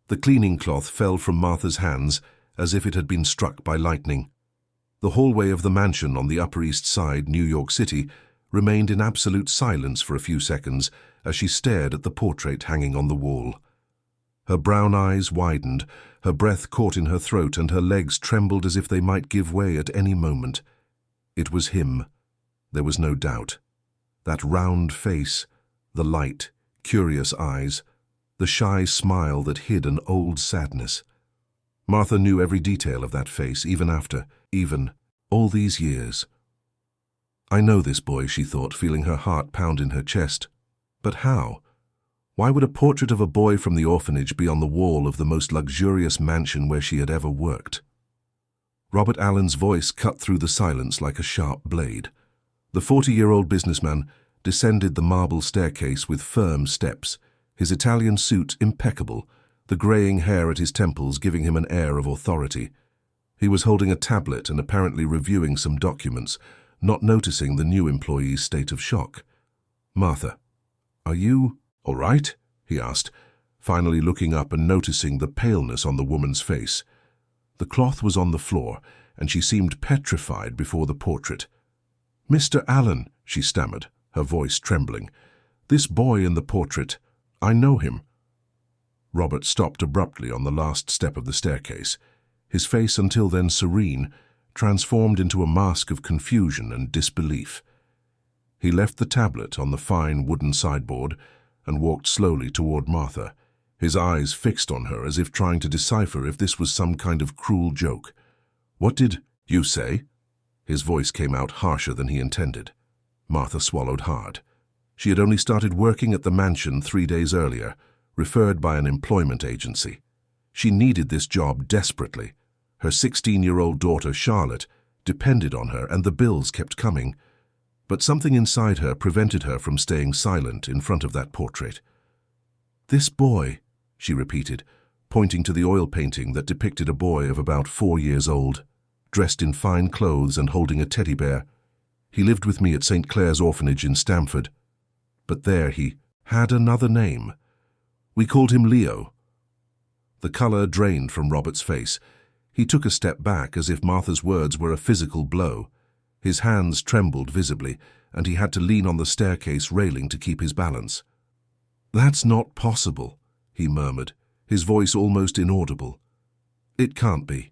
The cleaning cloth fell from Martha's hands as if it had been struck by lightning. The hallway of the mansion on the Upper East Side, New York City, remained in absolute silence for a few seconds as she stared at the portrait hanging on the wall. Her brown eyes widened, her breath caught in her throat, and her legs trembled as if they might give way at any moment. It was him. There was no doubt. That round face, the light, curious eyes, the shy smile that hid an old sadness. Martha knew every detail of that face, even all these years. I know this boy, she thought, feeling her heart pound in her chest. But how? Why would a portrait of a boy from the orphanage be on the wall of the most luxurious mansion where she had ever worked? Robert Allen's voice cut through the silence like a sharp blade. The 40-year-old businessman descended the marble staircase with firm steps, his Italian suit impeccable, the graying hair at his temples giving him an air of authority. He was holding a tablet and apparently reviewing some documents, not noticing the new employee's state of shock. "Martha, are you all right?" he asked, finally looking up and noticing the paleness on the woman's face. The cloth was on the floor, and she seemed petrified before the portrait. "Mr. Allen," she stammered, her voice trembling. "This boy in the portrait, I know him." Robert stopped abruptly on the last step of the staircase, his face until then serene, transformed into a mask of confusion and disbelief. He left the tablet on the fine wooden sideboard and walked slowly toward Martha, his eyes fixed on her as if trying to decipher if this was some kind of cruel joke. "What did you say?" His voice came out harsher than he intended. Martha swallowed hard. She had only started working at the mansion 3 days earlier, referred by an employment agency. She needed this job desperately. Her 16-year-old daughter, Charlotte, depended on her, and the bills kept coming. But something inside her prevented her from staying silent in front of that portrait. "This boy," she repeated, pointing to the oil painting that depicted a boy of about 4 years old, dressed in fine clothes and holding a teddy bear. "He lived with me at St. Clair's Orphanage in Stamford. But there he had another name. We called him Leo." The color drained from Robert's face. He took a step back as if Martha's words were a physical blow. His hands trembled visibly, and he had to lean on the staircase railing to keep his balance. "That's not possible," he murmured, his voice almost inaudible. "It can't be."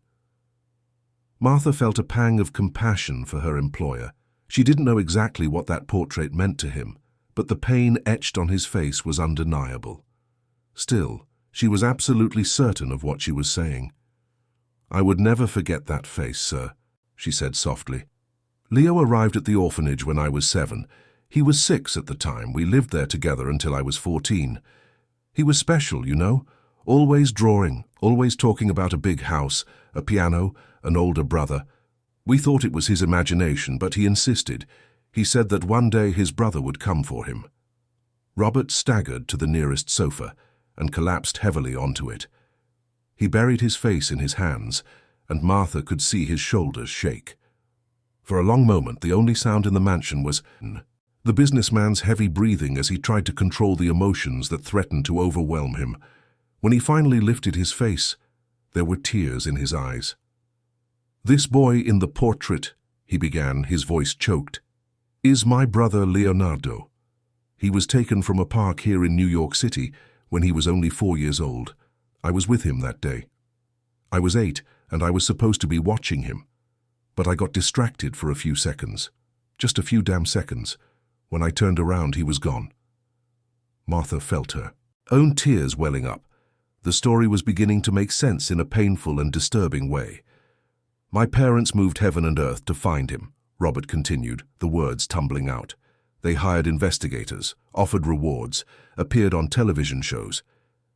Martha felt a pang of compassion for her employer. She didn't know exactly what that portrait meant to him, but the pain etched on his face was undeniable. Still, she was absolutely certain of what she was saying. "I would never forget that face, sir," she said softly. "Leo arrived at the orphanage when I was 7. He was 6 at the time. We lived there together until I was 14. He was special, you know, always drawing, always talking about a big house, a piano, an older brother. We thought it was his imagination, but he insisted. He said that one day his brother would come for him." Robert staggered to the nearest sofa and collapsed heavily onto it. He buried his face in his hands, and Martha could see his shoulders shake. For a long moment, the only sound in the mansion was the businessman's heavy breathing as he tried to control the emotions that threatened to overwhelm him. When he finally lifted his face, there were tears in his eyes. "This boy in the portrait," he began, his voice choked, "is my brother Leonardo. He was taken from a park here in New York City when he was only 4 years old. I was with him that day. I was 8, and I was supposed to be watching him. But I got distracted for a few seconds, just a few damn seconds. When I turned around, he was gone." Martha felt her own tears welling up. The story was beginning to make sense in a painful and disturbing way. "My parents moved heaven and earth to find him," Robert continued, the words tumbling out. "They hired investigators, offered rewards, appeared on television shows.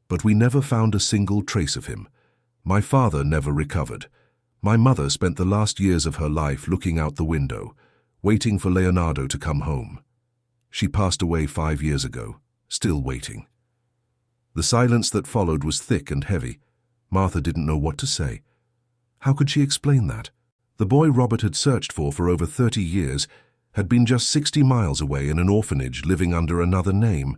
But we never found a single trace of him. My father never recovered. My mother spent the last years of her life looking out the window, waiting for Leonardo to come home. She passed away 5 years ago, still waiting." The silence that followed was thick and heavy. Martha didn't know what to say. How could she explain that? The boy Robert had searched for over 30 years had been just 60 miles away in an orphanage living under another name.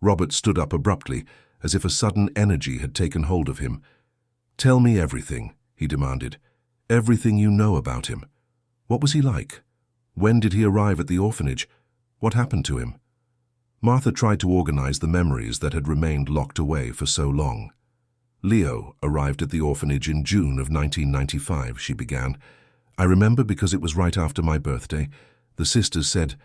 Robert stood up abruptly, as if a sudden energy had taken hold of him. "Tell me everything," he demanded. "Everything you know about him. What was he like? When did he arrive at the orphanage? What happened to him?" Martha tried to organize the memories that had remained locked away for so long. "Leo arrived at the orphanage in June of 1995, she began. "I remember because it was right after my birthday. The sisters said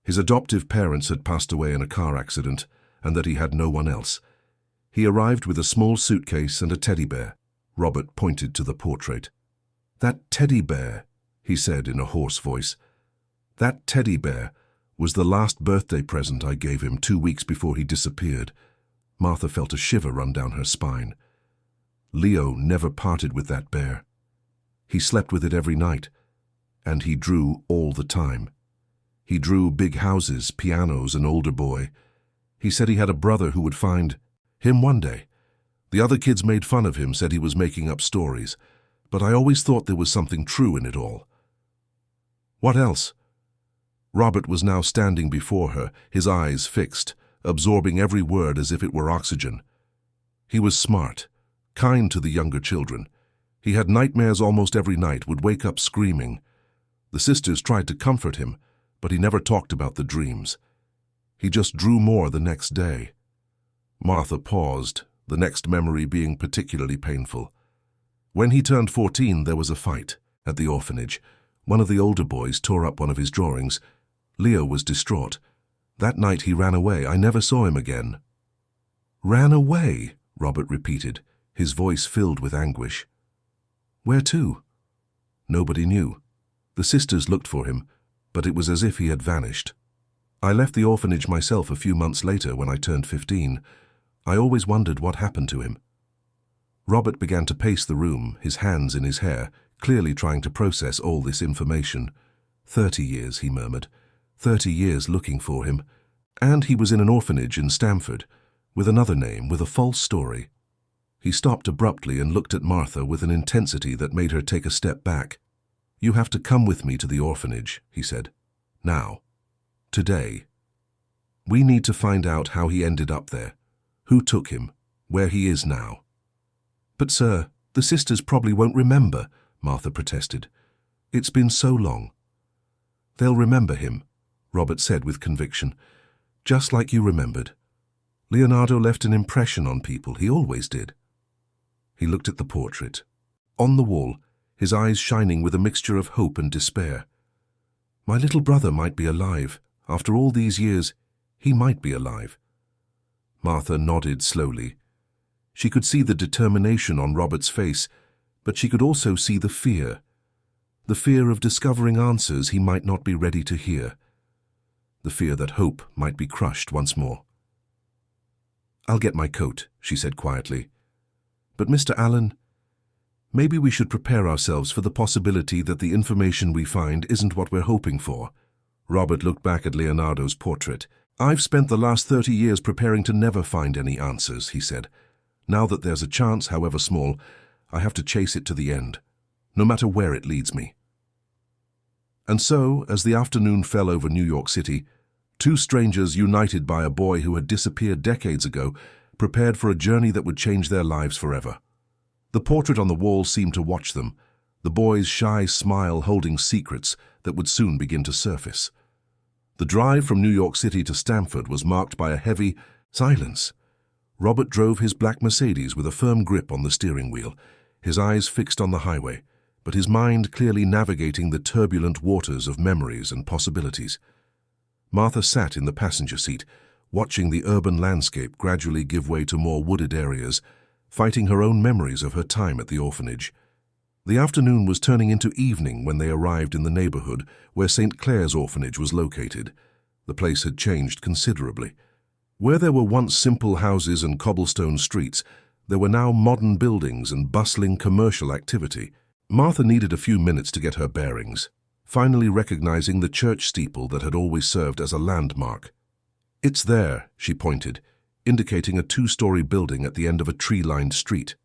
his adoptive parents had passed away in a car accident and that he had no one else. He arrived with a small suitcase and a teddy bear." Robert pointed to the portrait. "That teddy bear," he said in a hoarse voice. "That teddy bear was the last birthday present I gave him 2 weeks before he disappeared." Martha felt a shiver run down her spine. Leo never parted with that bear. He slept with it every night, and he drew all the time. He drew big houses, pianos, an older boy. He said he had a brother who would find him one day. The other kids made fun of him, said he was making up stories, but I always thought there was something true in it all. "What else?" Robert was now standing before her, his eyes fixed, absorbing every word as if it were oxygen. He was smart, kind to the younger children. He had nightmares almost every night, would wake up screaming. The sisters tried to comfort him, but he never talked about the dreams. He just drew more the next day. Martha paused, the next memory being particularly painful. When he turned 14, there was a fight at the orphanage. One of the older boys tore up one of his drawings. Leo was distraught. That night he ran away. I never saw him again. "Ran away?" Robert repeated, his voice filled with anguish. "Where to?" Nobody knew. The sisters looked for him, but it was as if he had vanished. "I left the orphanage myself a few months later when I turned 15. I always wondered what happened to him." Robert began to pace the room, his hands in his hair, clearly trying to process all this information. 30 years, he murmured. 30 years looking for him. And he was in an orphanage in Stamford, with another name, with a false story. He stopped abruptly and looked at Martha with an intensity that made her take a step back. "You have to come with me to the orphanage," he said. "Now. Today. We need to find out how he ended up there, who took him, where he is now." "But, sir, the sisters probably won't remember," Martha protested. "It's been so long." "They'll remember him," Robert said with conviction. "Just like you remembered. Leonardo left an impression on people. He always did." He looked at the portrait. On the wall, his eyes shining with a mixture of hope and despair. "My little brother might be alive. After all these years, he might be alive." Martha nodded slowly. She could see the determination on Robert's face, but she could also see the fear of discovering answers he might not be ready to hear, the fear that hope might be crushed once more. "I'll get my coat," she said quietly. "But Mr. Allen, maybe we should prepare ourselves for the possibility that the information we find isn't what we're hoping for." Robert looked back at Leonardo's portrait. "I've spent the last 30 years preparing to never find any answers," he said. "Now that there's a chance, however small, I have to chase it to the end, no matter where it leads me." And so, as the afternoon fell over New York City, two strangers united by a boy who had disappeared decades ago prepared for a journey that would change their lives forever. The portrait on the wall seemed to watch them, the boy's shy smile holding secrets that would soon begin to surface. The drive from New York City to Stamford was marked by a heavy silence. Robert drove his black Mercedes with a firm grip on the steering wheel, his eyes fixed on the highway, but his mind clearly navigating the turbulent waters of memories and possibilities. Martha sat in the passenger seat, watching the urban landscape gradually give way to more wooded areas, fighting her own memories of her time at the orphanage. The afternoon was turning into evening when they arrived in the neighborhood where St. Clair's orphanage was located. The place had changed considerably. Where there were once simple houses and cobblestone streets, there were now modern buildings and bustling commercial activity. Martha needed a few minutes to get her bearings, finally recognizing the church steeple that had always served as a landmark. "It's there," she pointed, indicating a 2-story building at the end of a tree-lined street.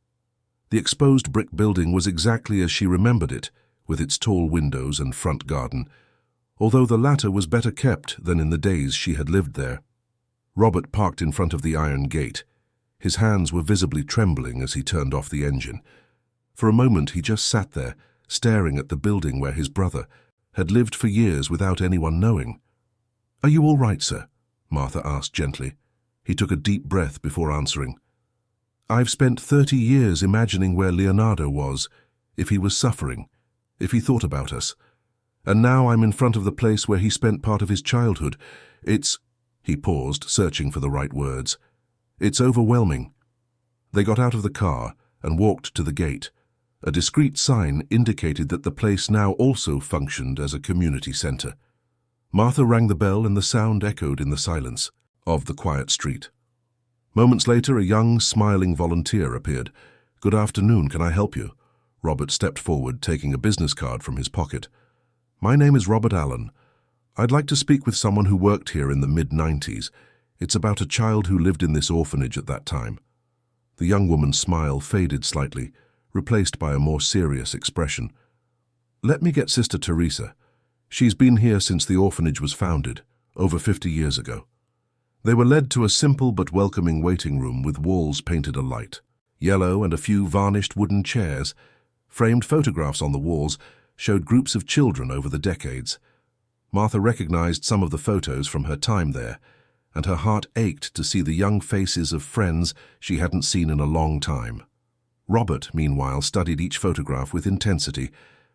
The exposed brick building was exactly as she remembered it, with its tall windows and front garden, although the latter was better kept than in the days she had lived there. Robert parked in front of the iron gate. His hands were visibly trembling as he turned off the engine. For a moment he just sat there, staring at the building where his brother had lived for years without anyone knowing. "Are you all right, sir?" Martha asked gently. He took a deep breath before answering. "I've spent 30 years imagining where Leonardo was, if he was suffering, if he thought about us. And now I'm in front of the place where he spent part of his childhood. It's—" He paused, searching for the right words. "It's overwhelming." They got out of the car and walked to the gate. A discreet sign indicated that the place now also functioned as a community center. Martha rang the bell and the sound echoed in the silence of the quiet street. Moments later, a young, smiling volunteer appeared. "Good afternoon, can I help you?" Robert stepped forward, taking a business card from his pocket. "My name is Robert Allen. I'd like to speak with someone who worked here in the mid-90s. It's about a child who lived in this orphanage at that time." The young woman's smile faded slightly, replaced by a more serious expression. "Let me get Sister Teresa. She's been here since the orphanage was founded, over 50 years ago." They were led to a simple but welcoming waiting room with walls painted a light yellow and a few varnished wooden chairs. Framed photographs on the walls showed groups of children over the decades. Martha recognized some of the photos from her time there, and her heart ached to see the young faces of friends she hadn't seen in a long time. Robert, meanwhile, studied each photograph with intensity,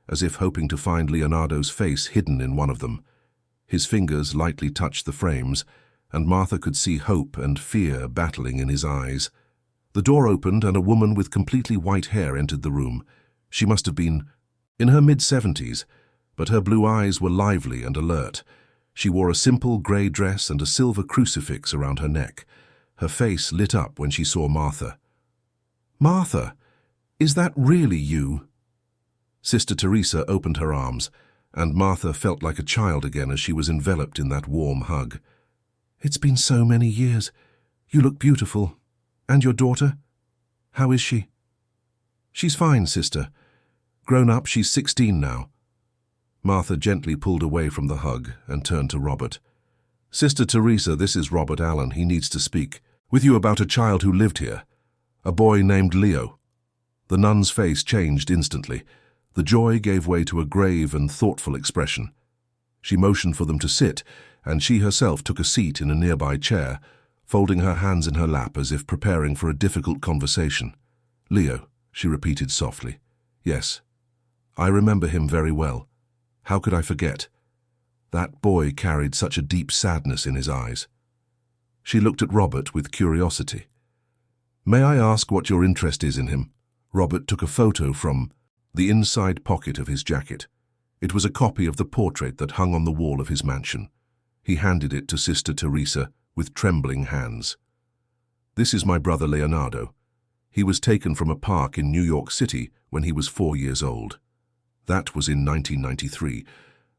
as if hoping to find Leonardo's face hidden in one of them. His fingers lightly touched the frames, and Martha could see hope and fear battling in his eyes. The door opened and a woman with completely white hair entered the room. She must have been in her mid-70s, but her blue eyes were lively and alert. She wore a simple grey dress and a silver crucifix around her neck. Her face lit up when she saw Martha. "Martha, is that really you?" Sister Teresa opened her arms, and Martha felt like a child again as she was enveloped in that warm hug. "It's been so many years. You look beautiful. And your daughter? How is she?" "She's fine, sister. Grown up, she's 16 now." Martha gently pulled away from the hug and turned to Robert. "Sister Teresa, this is Robert Allen. He needs to speak with you about a child who lived here, a boy named Leo." The nun's face changed instantly. The joy gave way to a grave and thoughtful expression. She motioned for them to sit, and she herself took a seat in a nearby chair, folding her hands in her lap as if preparing for a difficult conversation. "Leo," she repeated softly. "Yes, I remember him very well. How could I forget? That boy carried such a deep sadness in his eyes." She looked at Robert with curiosity. "May I ask what your interest is in him?" Robert took a photo from the inside pocket of his jacket. It was a copy of the portrait that hung on the wall of his mansion. He handed it to Sister Teresa with trembling hands. "This is my brother Leonardo. He was taken from a park in New York City when he was 4 years old. That was in 1993.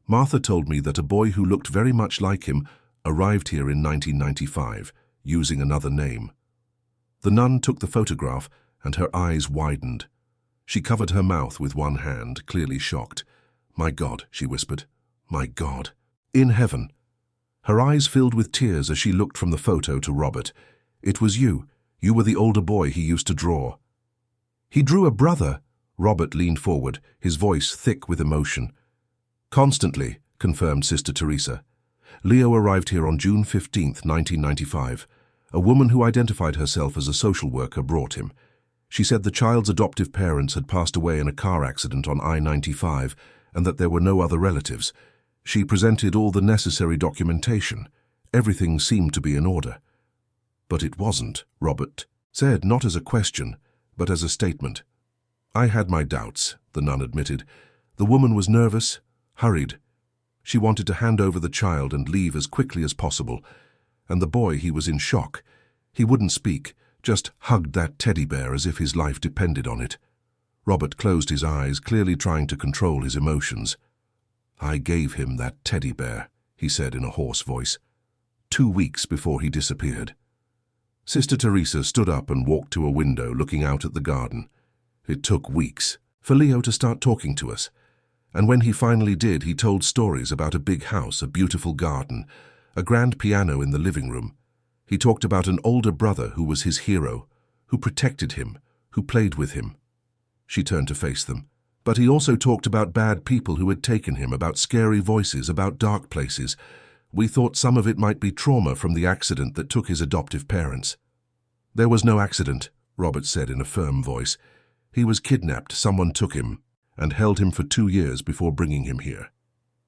Martha told me that a boy who looked very much like him arrived here in 1995, using another name." The nun took the photograph and her eyes widened. She covered her mouth with one hand, clearly shocked. "My God," she whispered. "My God. In heaven." Her eyes filled with tears as she looked from the photo to Robert. "It was you. You were the older boy he used to draw." "He drew a brother." Robert leaned forward, his voice thick with emotion. "Constantly," confirmed Sister Teresa. "Leo arrived here on June 15, 1995. A woman who identified herself as a social worker brought him. She said the child's adoptive parents had passed away in a car accident on I-95 and that there were no other relatives. She presented all the necessary documentation. Everything seemed to be in order." "But it wasn't," Robert said, not as a question, but as a statement. "I had my doubts," the nun admitted. "The woman was nervous, hurried. She wanted to hand over the child and leave as quickly as possible. And the boy, he was in shock. He wouldn't speak, just hugged that teddy bear as if his life depended on it." Robert closed his eyes, clearly trying to control his emotions. "I gave him that teddy bear," he said in a hoarse voice. 2 weeks before he disappeared." Sister Teresa stood up and walked to a window looking out at the garden. "It took weeks for Leo to start talking to us. And when he finally did, he told stories about a big house, a beautiful garden, a grand piano in the living room. He talked about an older brother who was his hero, who protected him, who played with him. She turned to face them. But he also talked about bad people who had taken him, about scary voices, about dark places. We thought some of it might be trauma from the accident that took his adoptive parents. There was no accident, Robert said in a firm voice. He was kidnapped, someone took him, and held him for 2 years before bringing him here.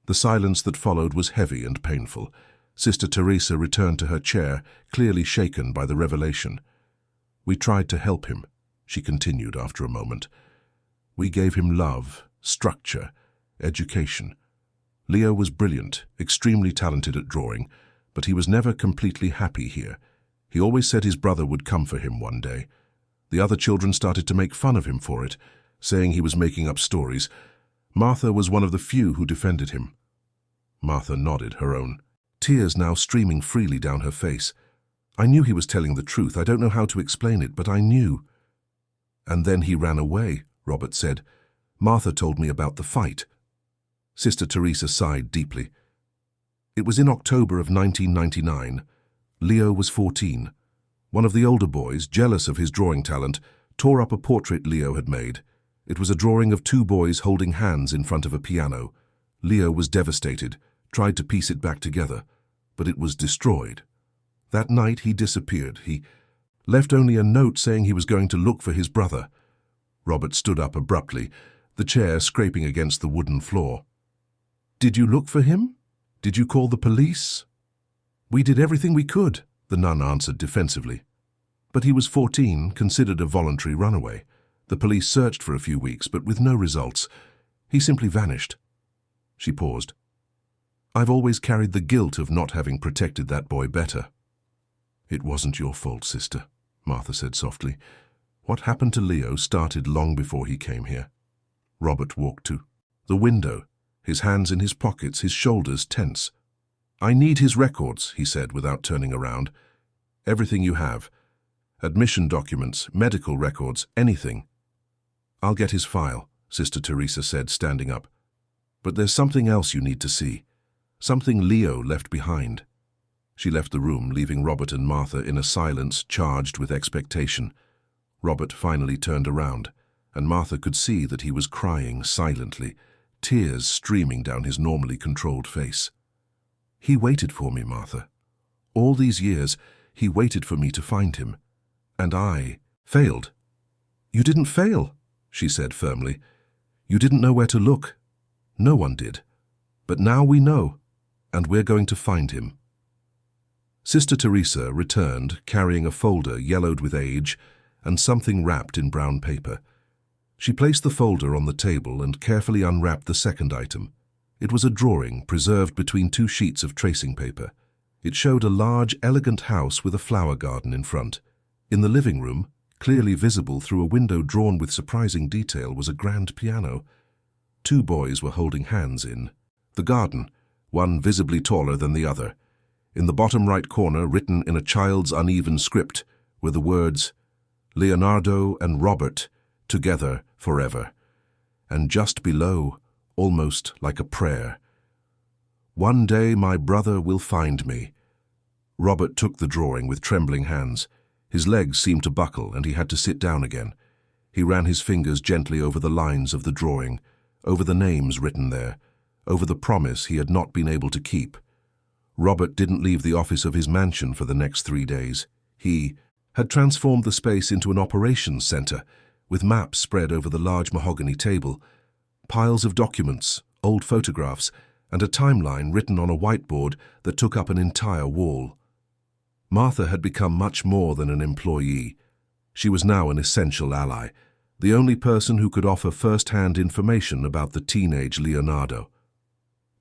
The silence that followed was heavy and painful. Sister Teresa returned to her chair, clearly shaken by the revelation. We tried to help him, she continued after a moment. We gave him love, structure, education. Leo was brilliant, extremely talented at drawing, but he was never completely happy here. He always said his brother would come for him one day. The other children started to make fun of him for it, saying he was making up stories. Martha was one of the few who defended him. Martha nodded, her own tears now streaming freely down her face. I knew he was telling the truth. I don't know how to explain it, but I knew. And then he ran away, Robert said. Martha told me about the fight. Sister Teresa sighed deeply. It was in October of 1999. Leo was 14. One of the older boys, jealous of his drawing talent, tore up a portrait Leo had made. It was a drawing of 2 boys holding hands in front of a piano. Leo was devastated, tried to piece it back together, but it was destroyed. That night he disappeared. He left only a note saying he was going to look for his brother. Robert stood up abruptly, the chair scraping against the wooden floor. Did you look for him? Did you call the police? We did everything we could, the nun answered defensively. But he was 14, considered a voluntary runaway. The police searched for a few weeks, but with no results. He simply vanished. She paused. I've always carried the guilt of not having protected that boy better. It wasn't your fault, sister, Martha said softly. What happened to Leo started long before he came here. Robert walked to the window, his hands in his pockets, his shoulders tense. I need his records, he said without turning around. Everything you have. Admission documents, medical records, anything. I'll get his file, Sister Teresa said, standing up. But there's something else you need to see. Something Leo left behind. She left the room, leaving Robert and Martha in a silence charged with expectation. Robert finally turned around, and Martha could see that he was crying silently, tears streaming down his normally controlled face. He waited for me, Martha. All these years, he waited for me to find him. And I failed. You didn't fail, she said firmly. You didn't know where to look. No one did. But now we know, and we're going to find him. Sister Teresa returned, carrying a folder yellowed with age and something wrapped in brown paper. She placed the folder on the table and carefully unwrapped the second item. It was a drawing preserved between 2 sheets of tracing paper. It showed a large, elegant house with a flower garden in front. In the living room, clearly visible through a window drawn with surprising detail, was a grand piano. 2 boys were holding hands in the garden, one visibly taller than the other. In the bottom right corner, written in a child's uneven script, were the words, Leonardo and Robert, together forever. And just below, almost like a prayer, one day my brother will find me. Robert took the drawing with trembling hands. His legs seemed to buckle, and he had to sit down again. He ran his fingers gently over the lines of the drawing, over the names written there, over the promise he had not been able to keep. Robert didn't leave the office of his mansion for the next 3 days. He had transformed the space into an operations center, with maps spread over the large mahogany table, piles of documents, old photographs, and a timeline written on a whiteboard that took up an entire wall. Martha had become much more than an employee. She was now an essential ally, the only person who could offer first-hand information about the teenage Leonardo.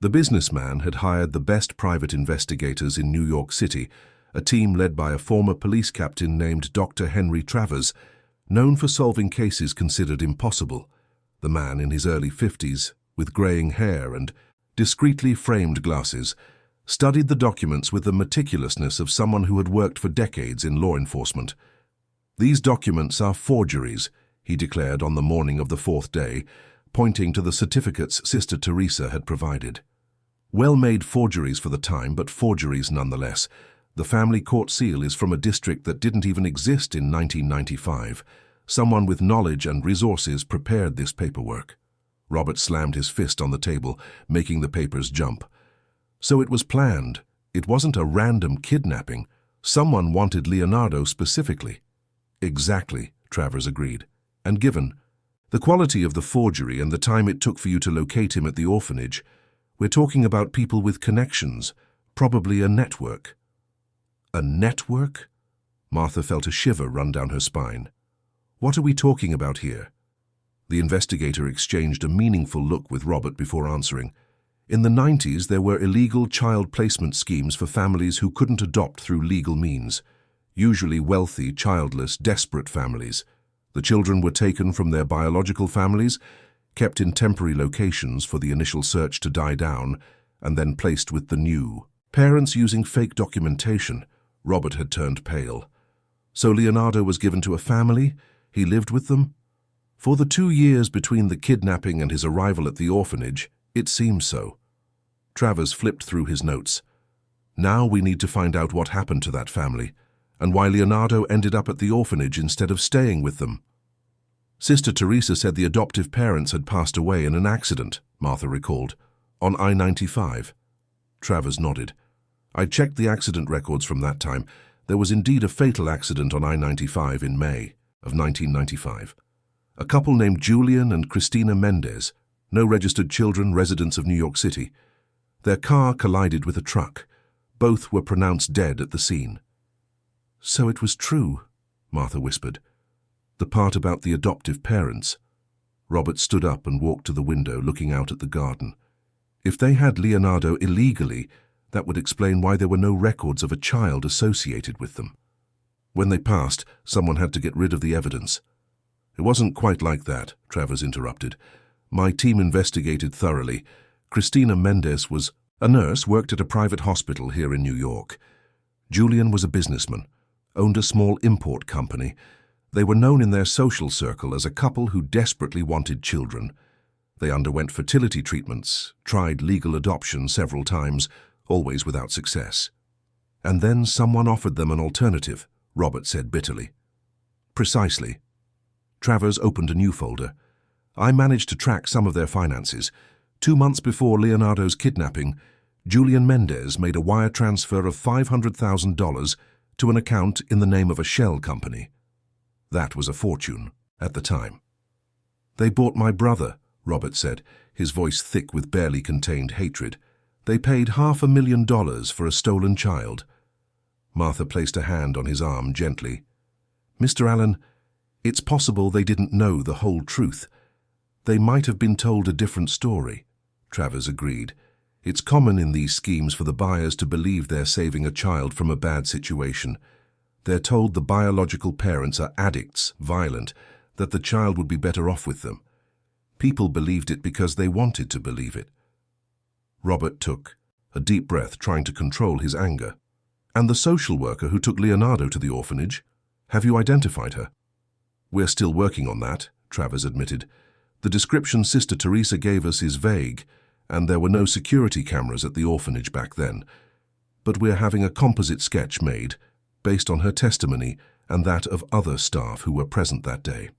The businessman had hired the best private investigators in New York City, a team led by a former police captain named Dr. Henry Travers, known for solving cases considered impossible. The man in his early 50s, with graying hair and discreetly framed glasses, studied the documents with the meticulousness of someone who had worked for decades in law enforcement. These documents are forgeries, he declared on the morning of the 4th day, pointing to the certificates Sister Teresa had provided. Well-made forgeries for the time, but forgeries nonetheless. The family court seal is from a district that didn't even exist in 1995. Someone with knowledge and resources prepared this paperwork. Robert slammed his fist on the table, making the papers jump. So it was planned. It wasn't a random kidnapping. Someone wanted Leonardo specifically. Exactly, Travers agreed. And given the quality of the forgery and the time it took for you to locate him at the orphanage, we're talking about people with connections, probably a network. A network? Martha felt a shiver run down her spine. What are we talking about here? The investigator exchanged a meaningful look with Robert before answering. In the 90s, there were illegal child placement schemes for families who couldn't adopt through legal means. Usually wealthy, childless, desperate families. The children were taken from their biological families, kept in temporary locations for the initial search to die down, and then placed with the new. Parents using fake documentation. Robert had turned pale. So Leonardo was given to a family? He lived with them? For the 2 years between the kidnapping and his arrival at the orphanage, it seems so. Travers flipped through his notes. Now we need to find out what happened to that family, and why Leonardo ended up at the orphanage instead of staying with them. Sister Teresa said the adoptive parents had passed away in an accident, Martha recalled, on I-95. Travers nodded. I checked the accident records from that time. There was indeed a fatal accident on I-95 in May of 1995. A couple named Julian and Christina Mendez, no registered children, residents of New York City. Their car collided with a truck. Both were pronounced dead at the scene. So it was true, Martha whispered. The part about the adoptive parents. Robert stood up and walked to the window, looking out at the garden. If they had Leonardo illegally, that would explain why there were no records of a child associated with them. When they passed, someone had to get rid of the evidence. It wasn't quite like that, Travers interrupted. My team investigated thoroughly. Christina Mendez was a nurse, worked at a private hospital here in New York. Julian was a businessman, owned a small import company. They were known in their social circle as a couple who desperately wanted children. They underwent fertility treatments, tried legal adoption several times, always without success. And then someone offered them an alternative, Robert said bitterly. Precisely. Travers opened a new folder. I managed to track some of their finances. 2 months before Leonardo's kidnapping, Julian Mendez made a wire transfer of $500,000 to an account in the name of a shell company. That was a fortune at the time. They bought my brother, Robert said, his voice thick with barely contained hatred. They paid $500,000 for a stolen child. Martha placed a hand on his arm gently. Mr. Allen, it's possible they didn't know the whole truth. They might have been told a different story, Travers agreed. It's common in these schemes for the buyers to believe they're saving a child from a bad situation. They're told the biological parents are addicts, violent, that the child would be better off with them. People believed it because they wanted to believe it. Robert took a deep breath, trying to control his anger. And the social worker who took Leonardo to the orphanage? Have you identified her? We're still working on that, Travers admitted. The description Sister Teresa gave us is vague, and there were no security cameras at the orphanage back then. But we're having a composite sketch made, based on her testimony and that of other staff who were present that day.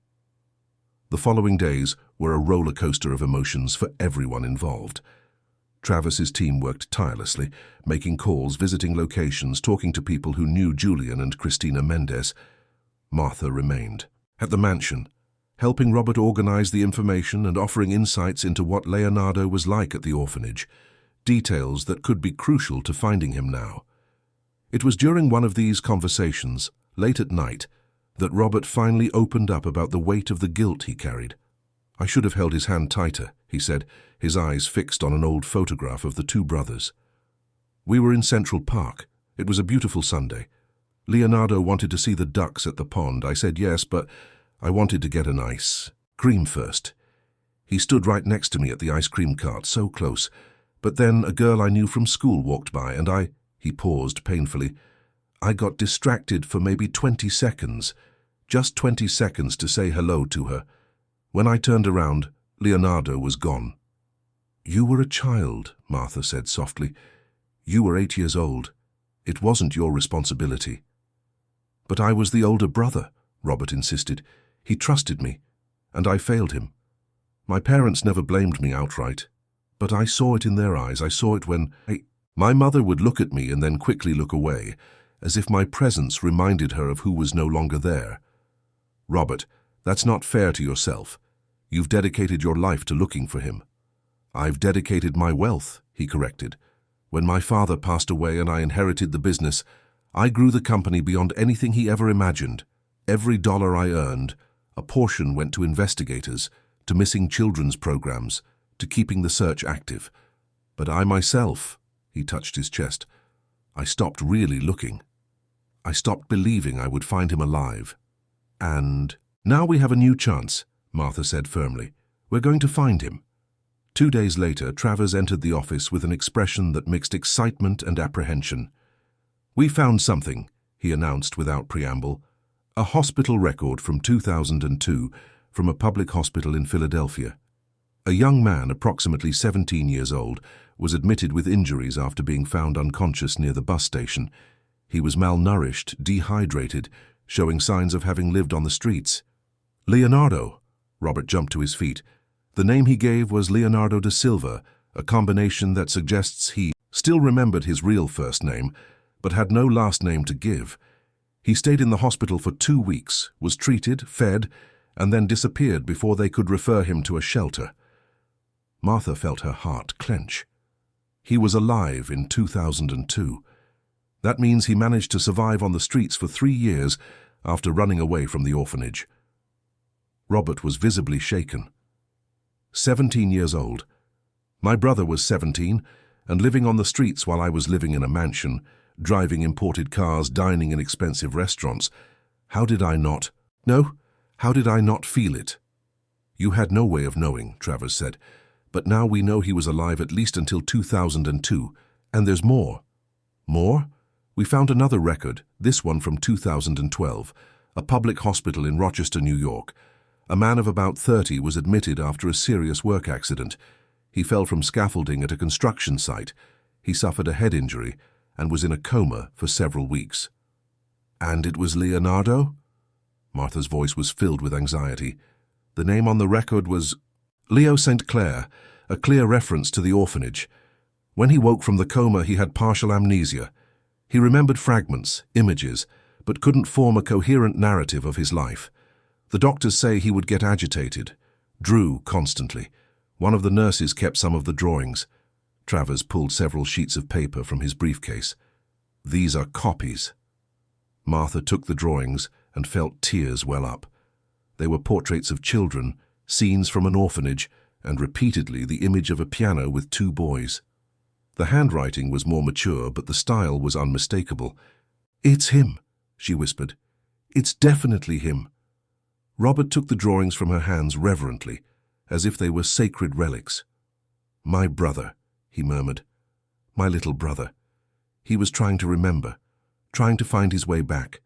The following days were a roller coaster of emotions for everyone involved. Travis's team worked tirelessly, making calls, visiting locations, talking to people who knew Julian and Christina Mendez. Martha remained at the mansion, helping Robert organize the information and offering insights into what Leonardo was like at the orphanage, details that could be crucial to finding him now. It was during one of these conversations, late at night, that Robert finally opened up about the weight of the guilt he carried. I should have held his hand tighter, he said, his eyes fixed on an old photograph of the two brothers. We were in Central Park. It was a beautiful Sunday. Leonardo wanted to see the ducks at the pond. I said yes, but I wanted to get an ice cream first. He stood right next to me at the ice cream cart, so close. But then a girl I knew from school walked by, and he paused painfully. I got distracted for maybe 20 seconds, just 20 seconds to say hello to her. When I turned around, Leonardo was gone. You were a child, Martha said softly. You were 8 years old. It wasn't your responsibility. But I was the older brother, Robert insisted. He trusted me, and I failed him. My parents never blamed me outright, but I saw it in their eyes. I saw it when my mother would look at me and then quickly look away, as if my presence reminded her of who was no longer there. Robert, that's not fair to yourself. You've dedicated your life to looking for him. I've dedicated my wealth, he corrected. When my father passed away and I inherited the business, I grew the company beyond anything he ever imagined. Every dollar I earned, a portion went to investigators, to missing children's programs, to keeping the search active. But I myself, he touched his chest, I stopped really looking. I stopped believing I would find him alive. And now we have a new chance, Martha said firmly. We're going to find him. 2 days later, Travers entered the office with an expression that mixed excitement and apprehension. We found something, he announced without preamble. A hospital record from 2002 from a public hospital in Philadelphia. A young man, approximately 17 years old, was admitted with injuries after being found unconscious near the bus station. He was malnourished, dehydrated, showing signs of having lived on the streets. Leonardo. Robert jumped to his feet. The name he gave was Leonardo da Silva, a combination that suggests he still remembered his real first name, but had no last name to give. He stayed in the hospital for 2 weeks, was treated, fed, and then disappeared before they could refer him to a shelter. Martha felt her heart clench. He was alive in 2002. That means he managed to survive on the streets for 3 years after running away from the orphanage. Robert was visibly shaken. 17 years old. My brother was 17 and living on the streets while I was living in a mansion, driving imported cars, dining in expensive restaurants. How did I not feel it? You had no way of knowing, Travers said, but now we know he was alive at least until 2002, and there's more. More? We found another record, this one from 2012, a public hospital in Rochester, New York. A man of about 30 was admitted after a serious work accident. He fell from scaffolding at a construction site. He suffered a head injury and was in a coma for several weeks. And it was Leonardo? Martha's voice was filled with anxiety. The name on the record was Leo St. Clair, a clear reference to the orphanage. When he woke from the coma, he had partial amnesia. He remembered fragments, images, but couldn't form a coherent narrative of his life. The doctors say he would get agitated, drew constantly. One of the nurses kept some of the drawings. Travers pulled several sheets of paper from his briefcase. These are copies. Martha took the drawings and felt tears well up. They were portraits of children, scenes from an orphanage, and repeatedly the image of a piano with 2 boys. The handwriting was more mature, but the style was unmistakable. It's him, she whispered. It's definitely him. Robert took the drawings from her hands reverently, as if they were sacred relics. My brother, he murmured. My little brother. He was trying to remember, trying to find his way back.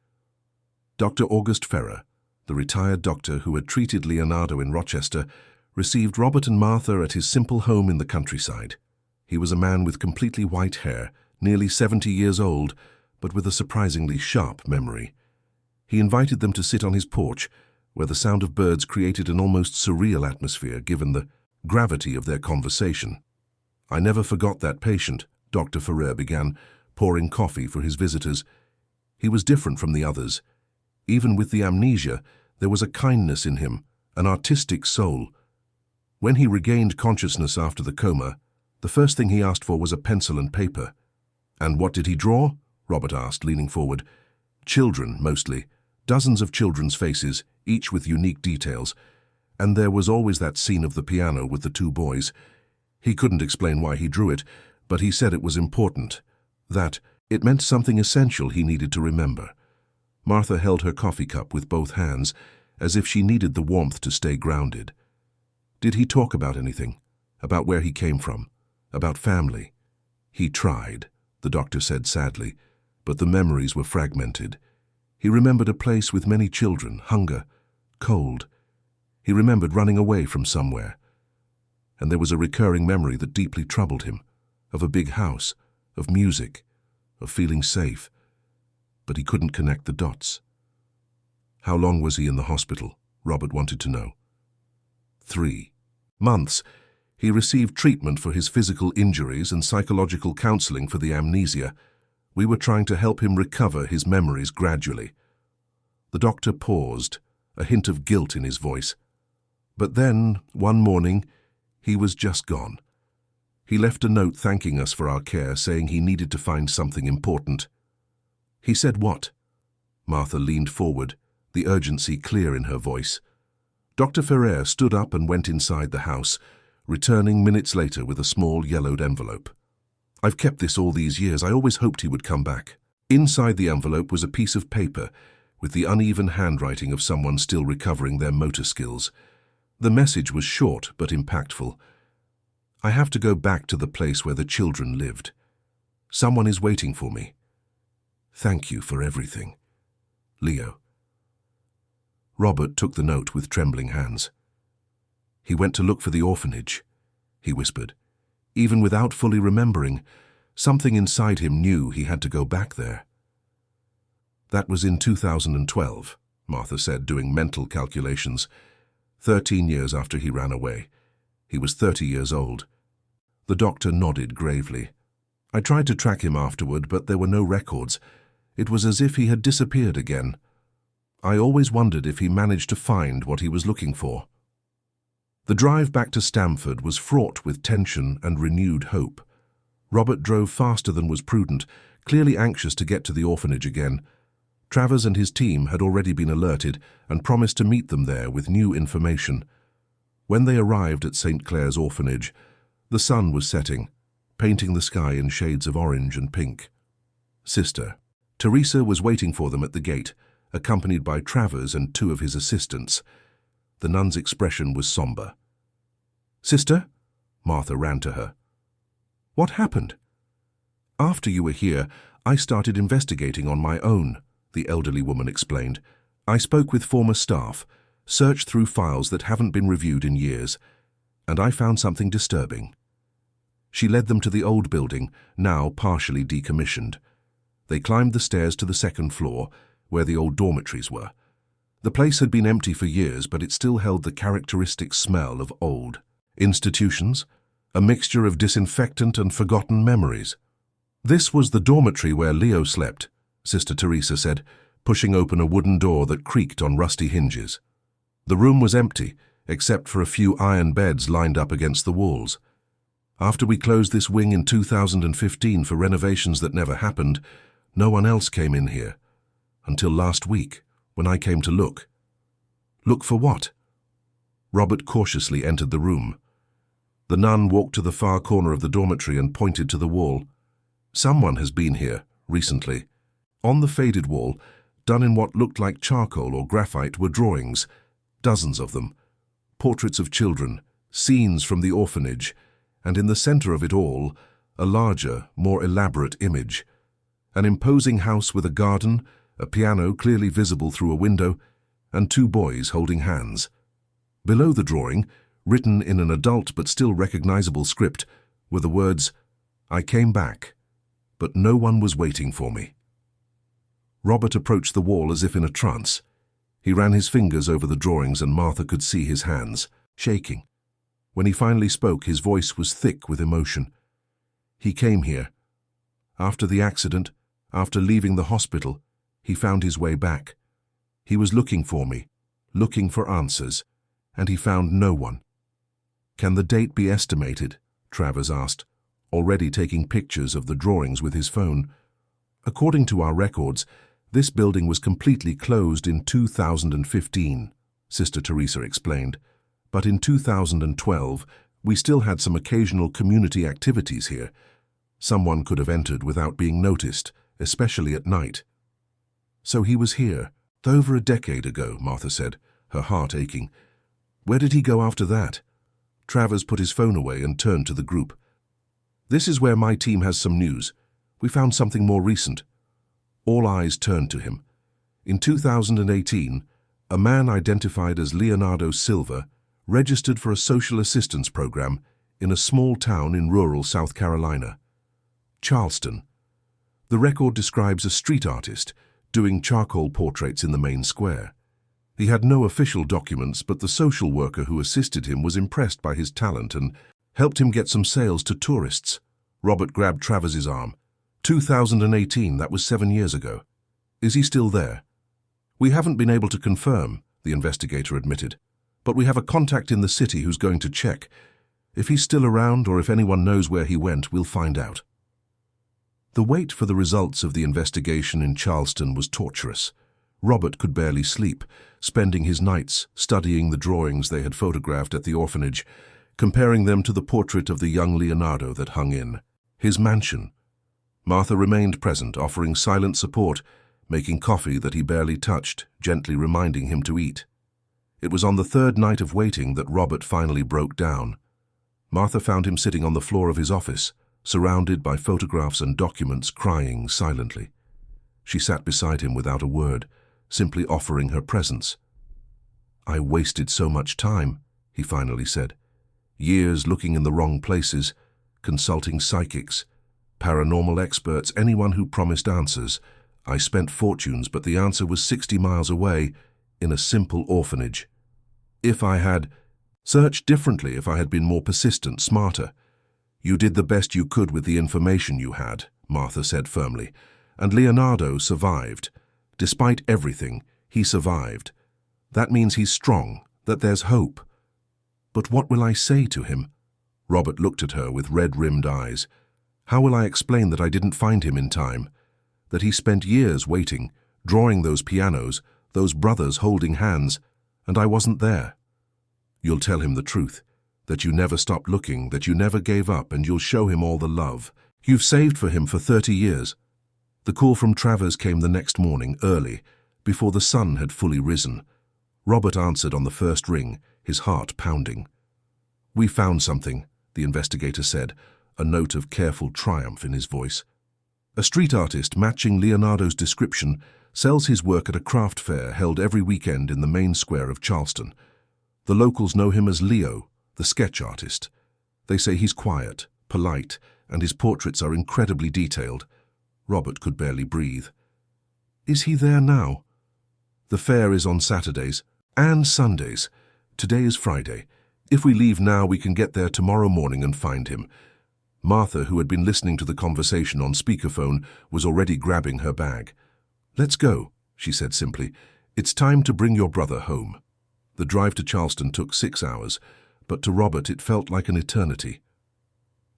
Dr. August Ferrer, the retired doctor who had treated Leonardo in Rochester, received Robert and Martha at his simple home in the countryside. He was a man with completely white hair, nearly 70 years old, but with a surprisingly sharp memory. He invited them to sit on his porch, where the sound of birds created an almost surreal atmosphere given the gravity of their conversation. I never forgot that patient, Dr. Ferrer began, pouring coffee for his visitors. He was different from the others. Even with the amnesia, there was a kindness in him, an artistic soul. When he regained consciousness after the coma, the first thing he asked for was a pencil and paper. And what did he draw? Robert asked, leaning forward. Children, mostly. Dozens of children's faces, each with unique details. And there was always that scene of the piano with the 2 boys. He couldn't explain why he drew it, but he said it was important. That it meant something essential he needed to remember. Martha held her coffee cup with both hands, as if she needed the warmth to stay grounded. Did he talk about anything? About where he came from? About family? He tried, the doctor said sadly, but the memories were fragmented. He remembered a place with many children, hunger, cold. He remembered running away from somewhere. And there was a recurring memory that deeply troubled him, of a big house, of music, of feeling safe, but he couldn't connect the dots. How long was he in the hospital? Robert wanted to know. 3 months. He received treatment for his physical injuries and psychological counseling for the amnesia. We were trying to help him recover his memories gradually. The doctor paused, a hint of guilt in his voice. But then, one morning, he was just gone. He left a note thanking us for our care, saying he needed to find something important. He said what? Martha leaned forward, the urgency clear in her voice. Dr. Ferrer stood up and went inside the house, returning minutes later with a small yellowed envelope. I've kept this all these years. I always hoped he would come back. Inside the envelope was a piece of paper with the uneven handwriting of someone still recovering their motor skills. The message was short but impactful. I have to go back to the place where the children lived. Someone is waiting for me. Thank you for everything. Leo. Robert took the note with trembling hands. He went to look for the orphanage, he whispered. Even without fully remembering, something inside him knew he had to go back there. That was in 2012, Martha said, doing mental calculations. 13 years after he ran away. He was 30 years old. The doctor nodded gravely. I tried to track him afterward, but there were no records. It was as if he had disappeared again. I always wondered if he managed to find what he was looking for. The drive back to Stamford was fraught with tension and renewed hope. Robert drove faster than was prudent, clearly anxious to get to the orphanage again. Travers and his team had already been alerted and promised to meet them there with new information. When they arrived at St. Clair's Orphanage, the sun was setting, painting the sky in shades of orange and pink. Sister Teresa was waiting for them at the gate, accompanied by Travers and 2 of his assistants. The nun's expression was somber. Sister? Martha ran to her. What happened? After you were here, I started investigating on my own, the elderly woman explained. I spoke with former staff, searched through files that haven't been reviewed in years, and I found something disturbing. She led them to the old building, now partially decommissioned. They climbed the stairs to the 2nd floor, where the old dormitories were. The place had been empty for years, but it still held the characteristic smell of old institutions, a mixture of disinfectant and forgotten memories. This was the dormitory where Leo slept, Sister Teresa said, pushing open a wooden door that creaked on rusty hinges. The room was empty, except for a few iron beds lined up against the walls. After we closed this wing in 2015 for renovations that never happened, no one else came in here. Until last week, when I came to look. Look for what? Robert cautiously entered the room. The nun walked to the far corner of the dormitory and pointed to the wall. Someone has been here, recently. On the faded wall, done in what looked like charcoal or graphite, were drawings, dozens of them. Portraits of children, scenes from the orphanage, and in the center of it all, a larger, more elaborate image. An imposing house with a garden, a piano clearly visible through a window, and 2 boys holding hands. Below the drawing, written in an adult but still recognizable script, were the words, I came back, but no one was waiting for me. Robert approached the wall as if in a trance. He ran his fingers over the drawings and Martha could see his hands, shaking. When he finally spoke, his voice was thick with emotion. He came here. After the accident, after leaving the hospital, he found his way back. He was looking for me, looking for answers, and he found no one. Can the date be estimated? Travers asked, already taking pictures of the drawings with his phone. According to our records, this building was completely closed in 2015, Sister Teresa explained. But in 2012, we still had some occasional community activities here. Someone could have entered without being noticed, especially at night. So he was here, over a decade ago, Martha said, her heart aching. Where did he go after that? Travers put his phone away and turned to the group. This is where my team has some news. We found something more recent. All eyes turned to him. In 2018, a man identified as Leonardo Silva registered for a social assistance program in a small town in rural South Carolina. Charleston. The record describes a street artist doing charcoal portraits in the main square. He had no official documents, but the social worker who assisted him was impressed by his talent and helped him get some sales to tourists. Robert grabbed Travers's arm. 2018, that was 7 years ago. Is he still there? We haven't been able to confirm, the investigator admitted, but we have a contact in the city who's going to check. If he's still around or if anyone knows where he went, we'll find out. The wait for the results of the investigation in Charleston was torturous. Robert could barely sleep, spending his nights studying the drawings they had photographed at the orphanage, comparing them to the portrait of the young Leonardo that hung in his mansion. Martha remained present, offering silent support, making coffee that he barely touched, gently reminding him to eat. It was on the third night of waiting that Robert finally broke down. Martha found him sitting on the floor of his office, surrounded by photographs and documents, crying silently. She sat beside him without a word, simply offering her presence. "I wasted so much time," he finally said. "Years looking in the wrong places, consulting psychics, paranormal experts, anyone who promised answers. I spent fortunes, but the answer was 60 miles away, in a simple orphanage. If I had searched differently, if I had been more persistent, smarter." "You did the best you could with the information you had," Martha said firmly, "and Leonardo survived. Despite everything, he survived. That means he's strong, that there's hope." "But what will I say to him?" Robert looked at her with red-rimmed eyes. "How will I explain that I didn't find him in time? That he spent years waiting, drawing those pianos, those brothers holding hands, and I wasn't there?" "You'll tell him the truth, that you never stopped looking, that you never gave up, and you'll show him all the love you've saved for him for 30 years. The call from Travers came the next morning, early, before the sun had fully risen. Robert answered on the first ring, his heart pounding. "We found something," the investigator said, a note of careful triumph in his voice. "A street artist matching Leonardo's description sells his work at a craft fair held every weekend in the main square of Charleston. The locals know him as Leo, the sketch artist. They say he's quiet, polite, and his portraits are incredibly detailed." Robert could barely breathe. "Is he there now?" "The fair is on Saturdays and Sundays. Today is Friday. If we leave now, we can get there tomorrow morning and find him." Martha, who had been listening to the conversation on speakerphone, was already grabbing her bag. "Let's go," she said simply. "It's time to bring your brother home." The drive to Charleston took 6 hours, but to Robert it felt like an eternity.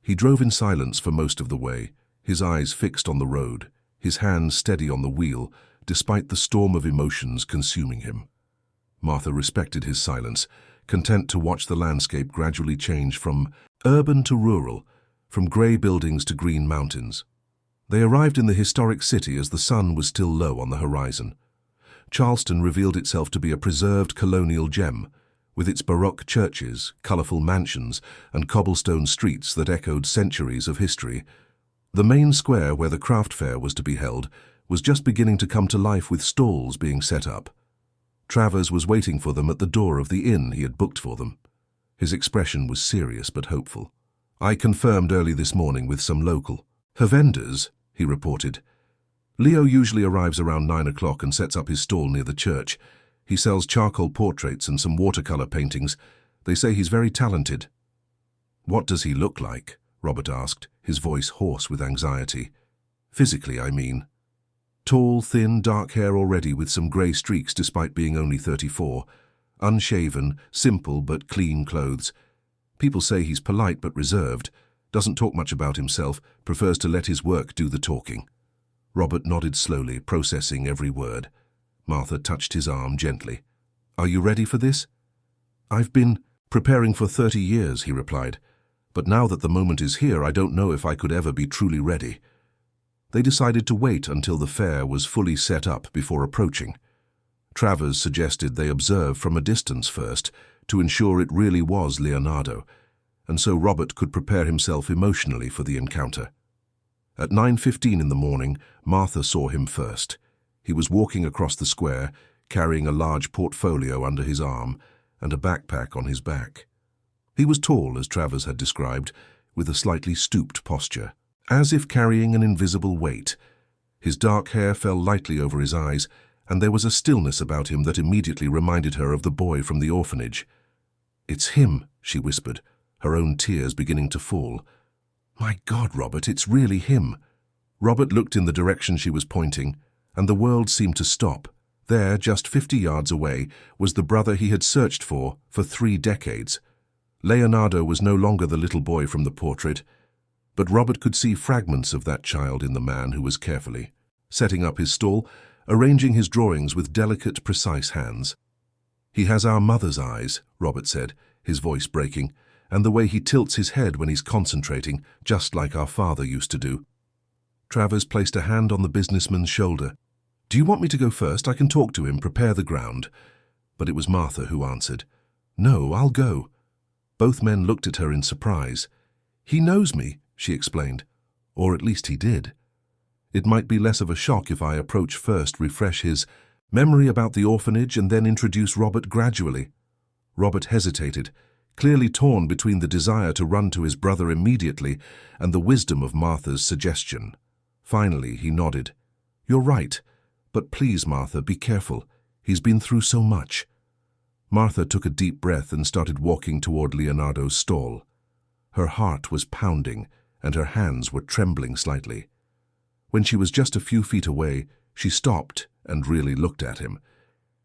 He drove in silence for most of the way, his eyes fixed on the road, his hands steady on the wheel, despite the storm of emotions consuming him. Martha respected his silence, content to watch the landscape gradually change from urban to rural, from grey buildings to green mountains. They arrived in the historic city as the sun was still low on the horizon. Charleston revealed itself to be a preserved colonial gem, with its Baroque churches, colourful mansions, and cobblestone streets that echoed centuries of history. The main square where the craft fair was to be held was just beginning to come to life, with stalls being set up. Travers was waiting for them at the door of the inn he had booked for them. His expression was serious but hopeful. "I confirmed early this morning with some local vendors," he reported. "Leo usually arrives around 9 o'clock and sets up his stall near the church. He sells charcoal portraits and some watercolor paintings. They say he's very talented." "What does he look like?" Robert asked, his voice hoarse with anxiety. "Physically, I mean." "Tall, thin, dark hair already, with some grey streaks despite being only 34. Unshaven, simple but clean clothes. People say he's polite but reserved, doesn't talk much about himself, prefers to let his work do the talking." Robert nodded slowly, processing every word. Martha touched his arm gently. "Are you ready for this?" "I've been preparing for 30 years, he replied. "But now that the moment is here, I don't know if I could ever be truly ready." They decided to wait until the fair was fully set up before approaching. Travers suggested they observe from a distance first, to ensure it really was Leonardo, and so Robert could prepare himself emotionally for the encounter. At 9:15 in the morning, Martha saw him first. He was walking across the square, carrying a large portfolio under his arm and a backpack on his back. He was tall, as Travers had described, with a slightly stooped posture, as if carrying an invisible weight, His dark hair fell lightly over his eyes, and there was a stillness about him that immediately reminded her of the boy from the orphanage. "It's him," she whispered, her own tears beginning to fall. "My God, Robert, it's really him." Robert looked in the direction she was pointing, and the world seemed to stop. There, just 50 yards away, was the brother he had searched for 3 decades. Leonardo was no longer the little boy from the portrait, but Robert could see fragments of that child in the man who was carefully setting up his stall, arranging his drawings with delicate, precise hands. "He has our mother's eyes," Robert said, his voice breaking, "and the way he tilts his head when he's concentrating, just like our father used to do." Travers placed a hand on the businessman's shoulder. "Do you want me to go first? I can talk to him, prepare the ground." But it was Martha who answered. "No, I'll go." Both men looked at her in surprise. "He knows me," she explained. "Or at least he did. It might be less of a shock if I approach first, refresh his memory about the orphanage, and then introduce Robert gradually." Robert hesitated, clearly torn between the desire to run to his brother immediately and the wisdom of Martha's suggestion. Finally, he nodded. "You're right. But please, Martha, be careful. He's been through so much." Martha took a deep breath and started walking toward Leonardo's stall. Her heart was pounding, and her hands were trembling slightly. When she was just a few feet away, she stopped and really looked at him.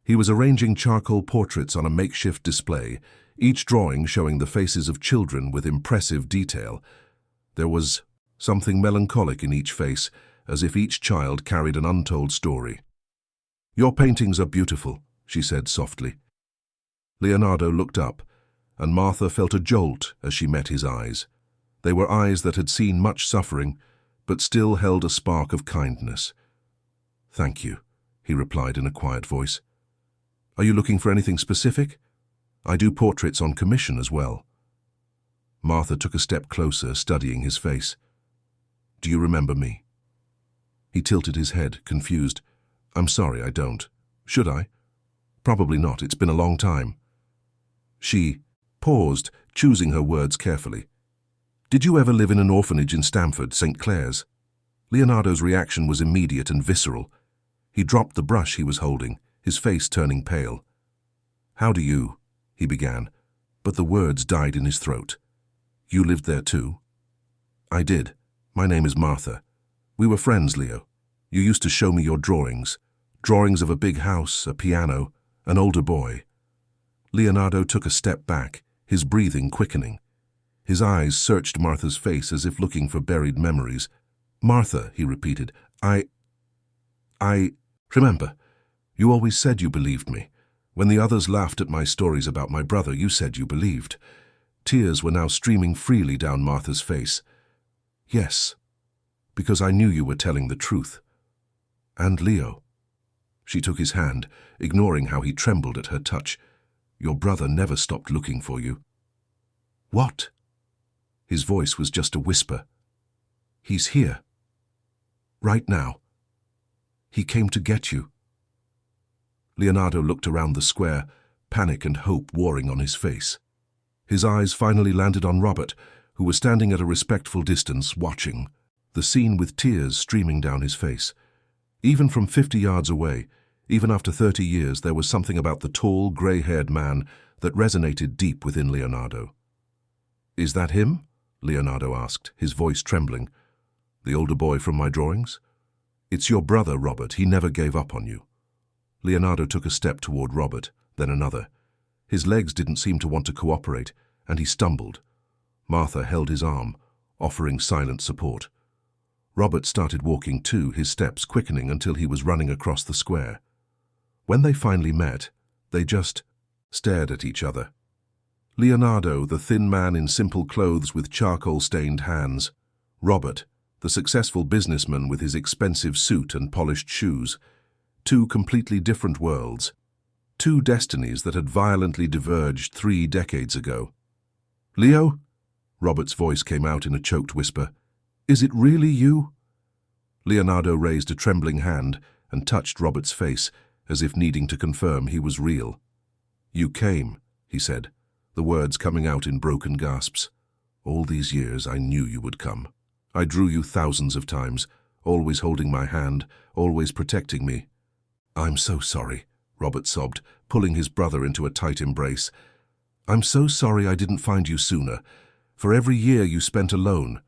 He was arranging charcoal portraits on a makeshift display, each drawing showing the faces of children with impressive detail. There was something melancholic in each face, as if each child carried an untold story. "Your paintings are beautiful," she said softly. Leonardo looked up, and Martha felt a jolt as she met his eyes. They were eyes that had seen much suffering, but still held a spark of kindness. "Thank you," he replied in a quiet voice. "Are you looking for anything specific? I do portraits on commission as well." Martha took a step closer, studying his face. "Do you remember me?" He tilted his head, confused. "I'm sorry, I don't. Should I?" "Probably not. It's been a long time." She paused, choosing her words carefully. "Did you ever live in an orphanage in Stamford, St. Clair's?" Leonardo's reaction was immediate and visceral. He dropped the brush he was holding, his face turning pale. "How do you?" he began, but the words died in his throat. "You lived there too?" "I did. My name is Martha. We were friends, Leo. You used to show me your drawings. Drawings of a big house, a piano, an older boy." Leonardo took a step back, his breathing quickening. His eyes searched Martha's face as if looking for buried memories. "Martha," he repeated, I remember. You always said you believed me. When the others laughed at my stories about my brother, you said you believed." Tears were now streaming freely down Martha's face. "Yes, because I knew you were telling the truth. And Leo." She took his hand, ignoring how he trembled at her touch. "Your brother never stopped looking for you." "What?" His voice was just a whisper. "He's here. Right now. He came to get you." Leonardo looked around the square, panic and hope warring on his face. His eyes finally landed on Robert, who was standing at a respectful distance, watching, the scene with tears streaming down his face. Even from 50 yards away, even after 30 years, there was something about the tall, grey-haired man that resonated deep within Leonardo. "Is that him?" Leonardo asked, his voice trembling. "The older boy from my drawings?" "It's your brother, Robert. He never gave up on you." Leonardo took a step toward Robert, then another. His legs didn't seem to want to cooperate, and he stumbled. Martha held his arm, offering silent support. Robert started walking too, his steps quickening until he was running across the square. When they finally met, they just stared at each other. Leonardo, the thin man in simple clothes with charcoal-stained hands. Robert, the successful businessman with his expensive suit and polished shoes. Two completely different worlds. Two destinies that had violently diverged 3 decades ago. "Leo?" Robert's voice came out in a choked whisper. "Is it really you?" Leonardo raised a trembling hand and touched Robert's face, as if needing to confirm he was real. "You came," he said, the words coming out in broken gasps. "All these years I knew you would come. I drew you thousands of times, always holding my hand, always protecting me. "I'm so sorry," Robert sobbed, pulling his brother into a tight embrace. "I'm so sorry I didn't find you sooner. For every year you spent alone.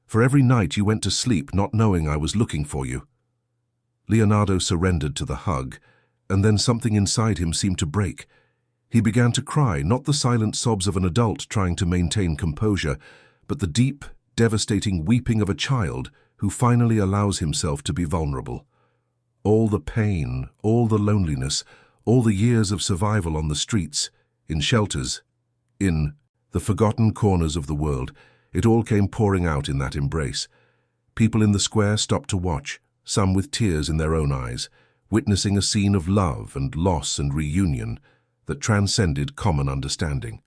For every night you went to sleep not knowing I was looking for you." Leonardo surrendered to the hug, and then something inside him seemed to break. He began to cry, not the silent sobs of an adult trying to maintain composure, but the deep, devastating weeping of a child who finally allows himself to be vulnerable. All the pain, all the loneliness, all the years of survival on the streets, in shelters, in the forgotten corners of the world, it all came pouring out in that embrace. People in the square stopped to watch, some with tears in their own eyes, witnessing a scene of love and loss and reunion that transcended common understanding.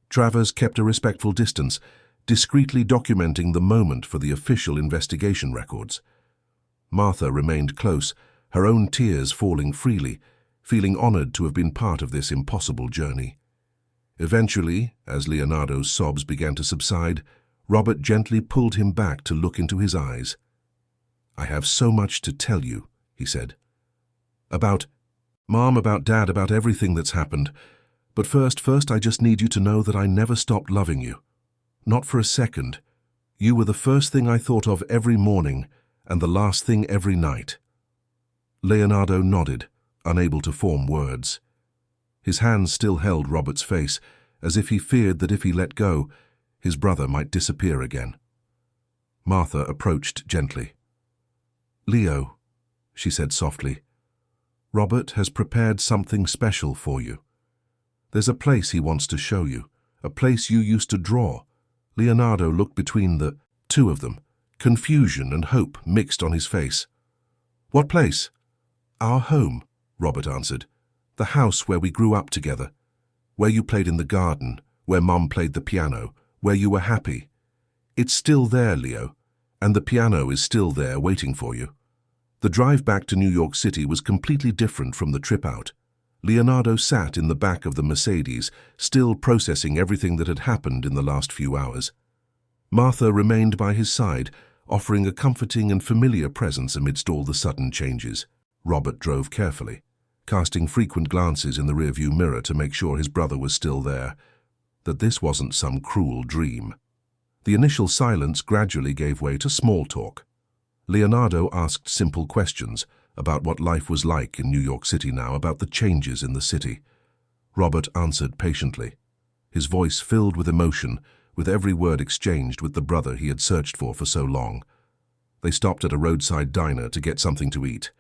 Travers kept a respectful distance, discreetly documenting the moment for the official investigation records. Martha remained close, her own tears falling freely, feeling honored to have been part of this impossible journey. Eventually, as Leonardo's sobs began to subside, Robert gently pulled him back to look into his eyes. "I have so much to tell you," he said. "About Mom, about Dad, about everything that's happened. But first I just need you to know that I never stopped loving you. Not for a second. You were the first thing I thought of every morning and the last thing every night." Leonardo nodded, unable to form words. His hands still held Robert's face, as if he feared that if he let go, his brother might disappear again. Martha approached gently. "Leo," she said softly, "Robert has prepared something special for you. There's a place he wants to show you, a place you used to draw." Leonardo looked between the two of them, confusion and hope mixed on his face. "What place?" "Our home," Robert answered. "The house where we grew up together, where you played in the garden, where Mom played the piano, where you were happy. It's still there, Leo, and the piano is still there waiting for you." The drive back to New York City was completely different from the trip out. Leonardo sat in the back of the Mercedes, still processing everything that had happened in the last few hours. Martha remained by his side, offering a comforting and familiar presence amidst all the sudden changes. Robert drove carefully, casting frequent glances in the rearview mirror to make sure his brother was still there, that this wasn't some cruel dream. The initial silence gradually gave way to small talk. Leonardo asked simple questions about what life was like in New York City now, about the changes in the city. Robert answered patiently, his voice filled with emotion, with every word exchanged with the brother he had searched for so long. They stopped at a roadside diner to get something to eat.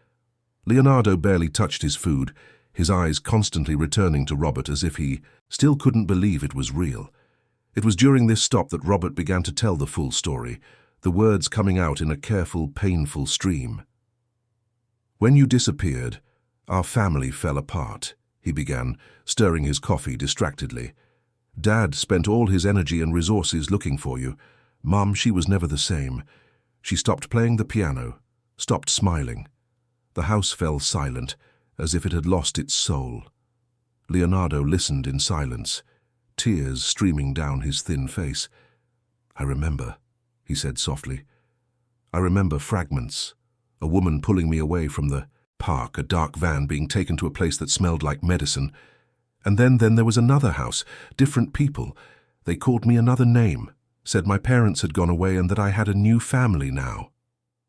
Leonardo barely touched his food, his eyes constantly returning to Robert as if he still couldn't believe it was real. It was during this stop that Robert began to tell the full story, the words coming out in a careful, painful stream. "When you disappeared, our family fell apart," he began, stirring his coffee distractedly. "Dad spent all his energy and resources looking for you. Mom, she was never the same. She stopped playing the piano, stopped smiling. The house fell silent, as if it had lost its soul." Leonardo listened in silence, tears streaming down his thin face. "I remember," he said softly. "I remember fragments. A woman pulling me away from the park, a dark van being taken to a place that smelled like medicine. And then there was another house, different people. They called me another name, said my parents had gone away and that I had a new family now."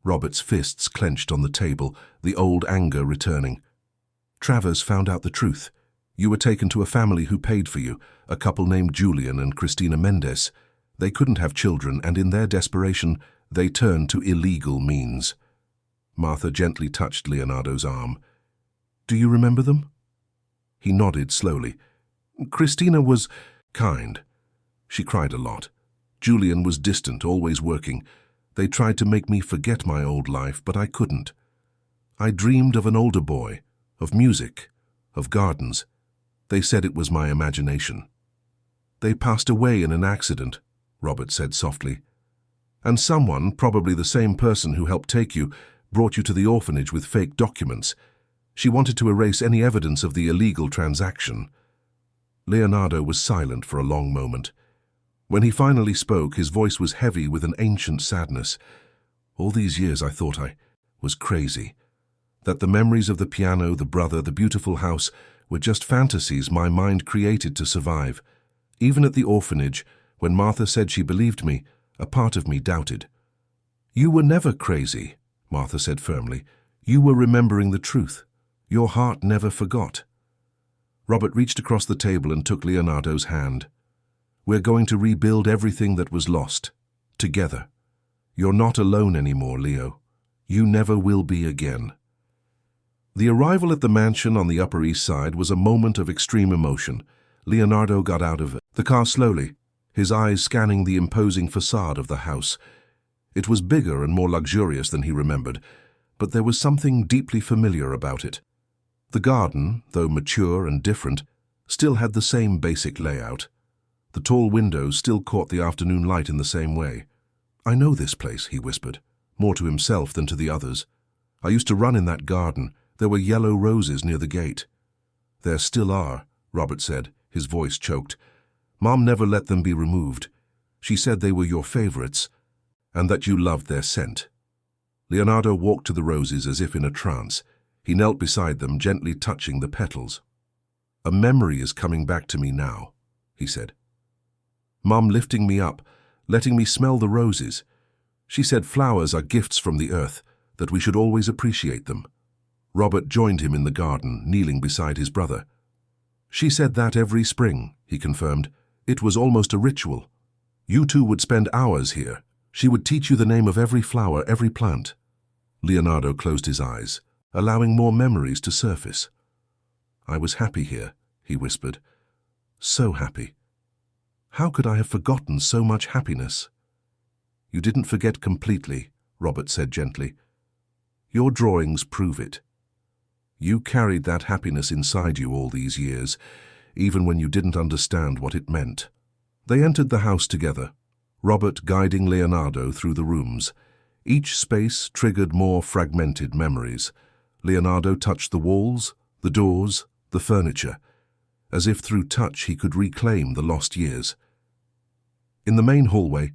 Robert's fists clenched on the table, the old anger returning. "Travers found out the truth. You were taken to a family who paid for you, a couple named Julian and Christina Mendez. They couldn't have children, and in their desperation, they turned to illegal means." Martha gently touched Leonardo's arm. "Do you remember them?" He nodded slowly. "Christina was kind. She cried a lot. Julian was distant, always working. They tried to make me forget my old life, but I couldn't. I dreamed of an older boy, of music, of gardens. They said it was my imagination." "They passed away in an accident," Robert said softly. "And someone, probably the same person who helped take you, brought you to the orphanage with fake documents. She wanted to erase any evidence of the illegal transaction." Leonardo was silent for a long moment. When he finally spoke, his voice was heavy with an ancient sadness. All these years I thought I was crazy. That the memories of the piano, the brother, the beautiful house were just fantasies my mind created to survive. Even at the orphanage, when Martha said she believed me, a part of me doubted. "You were never crazy," Martha said firmly. "You were remembering the truth. Your heart never forgot." Robert reached across the table and took Leonardo's hand. "We're going to rebuild everything that was lost. Together. You're not alone anymore, Leo. You never will be again." The arrival at the mansion on the Upper East Side was a moment of extreme emotion. Leonardo got out of the car slowly, his eyes scanning the imposing facade of the house. It was bigger and more luxurious than he remembered, but there was something deeply familiar about it. The garden, though mature and different, still had the same basic layout. The tall windows still caught the afternoon light in the same way. "I know this place," he whispered, more to himself than to the others. "I used to run in that garden. There were yellow roses near the gate." "There still are," Robert said, his voice choked. "Mom never let them be removed. She said they were your favorites, and that you loved their scent." Leonardo walked to the roses as if in a trance. He knelt beside them, gently touching the petals. "A memory is coming back to me now," he said. "Mom lifting me up, letting me smell the roses. She said flowers are gifts from the earth, that we should always appreciate them." Robert joined him in the garden, kneeling beside his brother. "She said that every spring," he confirmed. "It was almost a ritual. You two would spend hours here. She would teach you the name of every flower, every plant." Leonardo closed his eyes, allowing more memories to surface. "I was happy here," he whispered. "So happy. How could I have forgotten so much happiness?" "You didn't forget completely," Robert said gently. "Your drawings prove it. You carried that happiness inside you all these years, even when you didn't understand what it meant." They entered the house together, Robert guiding Leonardo through the rooms. Each space triggered more fragmented memories. Leonardo touched the walls, the doors, the furniture, as if through touch he could reclaim the lost years. In the main hallway,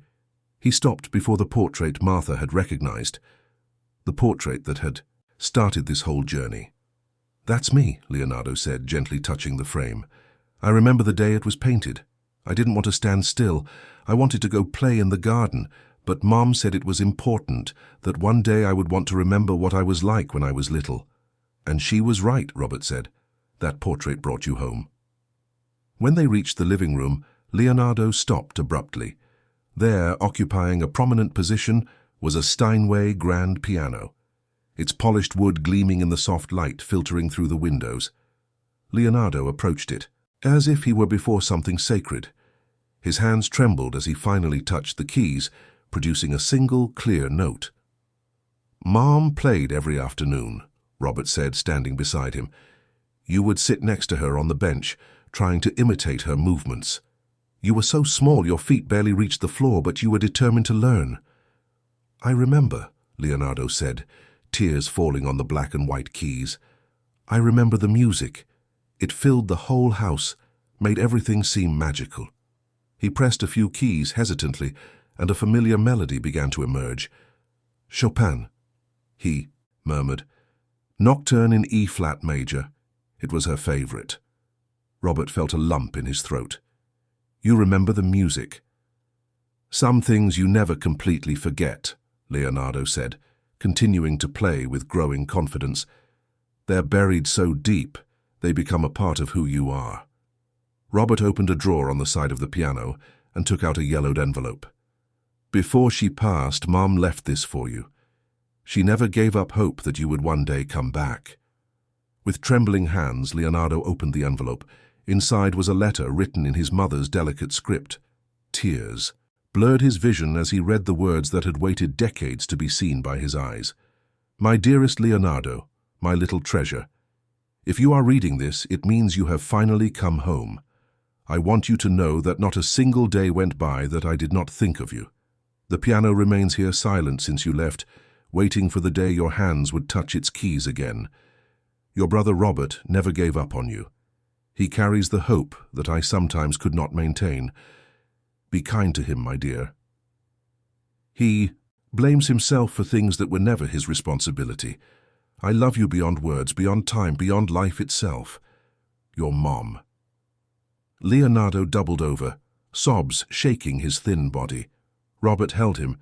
he stopped before the portrait Martha had recognized, the portrait that had started this whole journey. "That's me," Leonardo said, gently touching the frame. "I remember the day it was painted. I didn't want to stand still. I wanted to go play in the garden, but Mom said it was important, that one day I would want to remember what I was like when I was little." "And she was right," Robert said. "That portrait brought you home." When they reached the living room, Leonardo stopped abruptly. There, occupying a prominent position, was a Steinway grand piano, its polished wood gleaming in the soft light filtering through the windows. Leonardo approached it, as if he were before something sacred. His hands trembled as he finally touched the keys, producing a single, clear note. "Mom played every afternoon," Robert said, standing beside him. "You would sit next to her on the bench, trying to imitate her movements. You were so small your feet barely reached the floor, but you were determined to learn." "I remember," Leonardo said, tears falling on the black and white keys. "I remember the music. It filled the whole house, made everything seem magical." He pressed a few keys hesitantly, and a familiar melody began to emerge. "Chopin," he murmured. "Nocturne in E-flat major." It was her favorite. Robert felt a lump in his throat. "You remember the music." "Some things you never completely forget," Leonardo said, continuing to play with growing confidence. "They're buried so deep, they become a part of who you are." Robert opened a drawer on the side of the piano and took out a yellowed envelope. "Before she passed, Mom left this for you. She never gave up hope that you would one day come back." With trembling hands, Leonardo opened the envelope. Inside was a letter written in his mother's delicate script. Tears blurred his vision as he read the words that had waited decades to be seen by his eyes. "My dearest Leonardo, my little treasure, if you are reading this, it means you have finally come home. I want you to know that not a single day went by that I did not think of you. The piano remains here silent since you left, waiting for the day your hands would touch its keys again. Your brother Robert never gave up on you. He carries the hope that I sometimes could not maintain. Be kind to him, my dear." He Blames himself for things that were never his responsibility. I love you beyond words, beyond time, beyond life itself. Your mom. Leonardo doubled over, sobs shaking his thin body. Robert held him,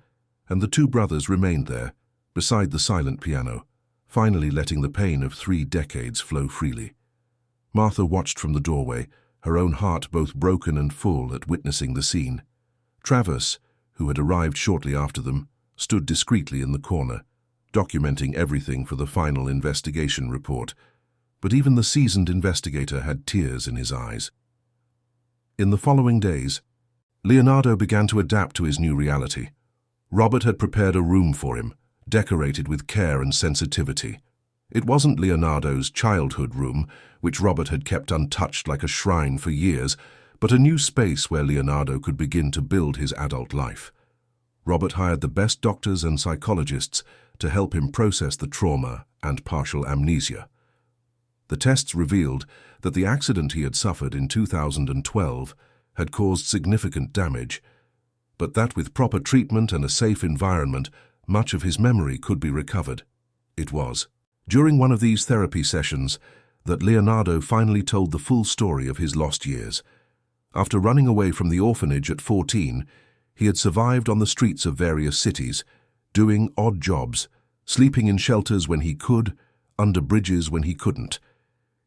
and the two brothers remained there, beside the silent piano, finally letting the pain of 3 decades flow freely. Martha watched from the doorway, her own heart both broken and full at witnessing the scene. Travis, who had arrived shortly after them, stood discreetly in the corner, documenting everything for the final investigation report, but even the seasoned investigator had tears in his eyes. In the following days, Leonardo began to adapt to his new reality. Robert had prepared a room for him, decorated with care and sensitivity. It wasn't Leonardo's childhood room, which Robert had kept untouched like a shrine for years, but a new space where Leonardo could begin to build his adult life. Robert hired the best doctors and psychologists to help him process the trauma and partial amnesia. The tests revealed that the accident he had suffered in 2012 had caused significant damage, but that with proper treatment and a safe environment, much of his memory could be recovered. It was during one of these therapy sessions that Leonardo finally told the full story of his lost years. After running away from the orphanage at 14, he had survived on the streets of various cities, doing odd jobs, sleeping in shelters when he could, under bridges when he couldn't.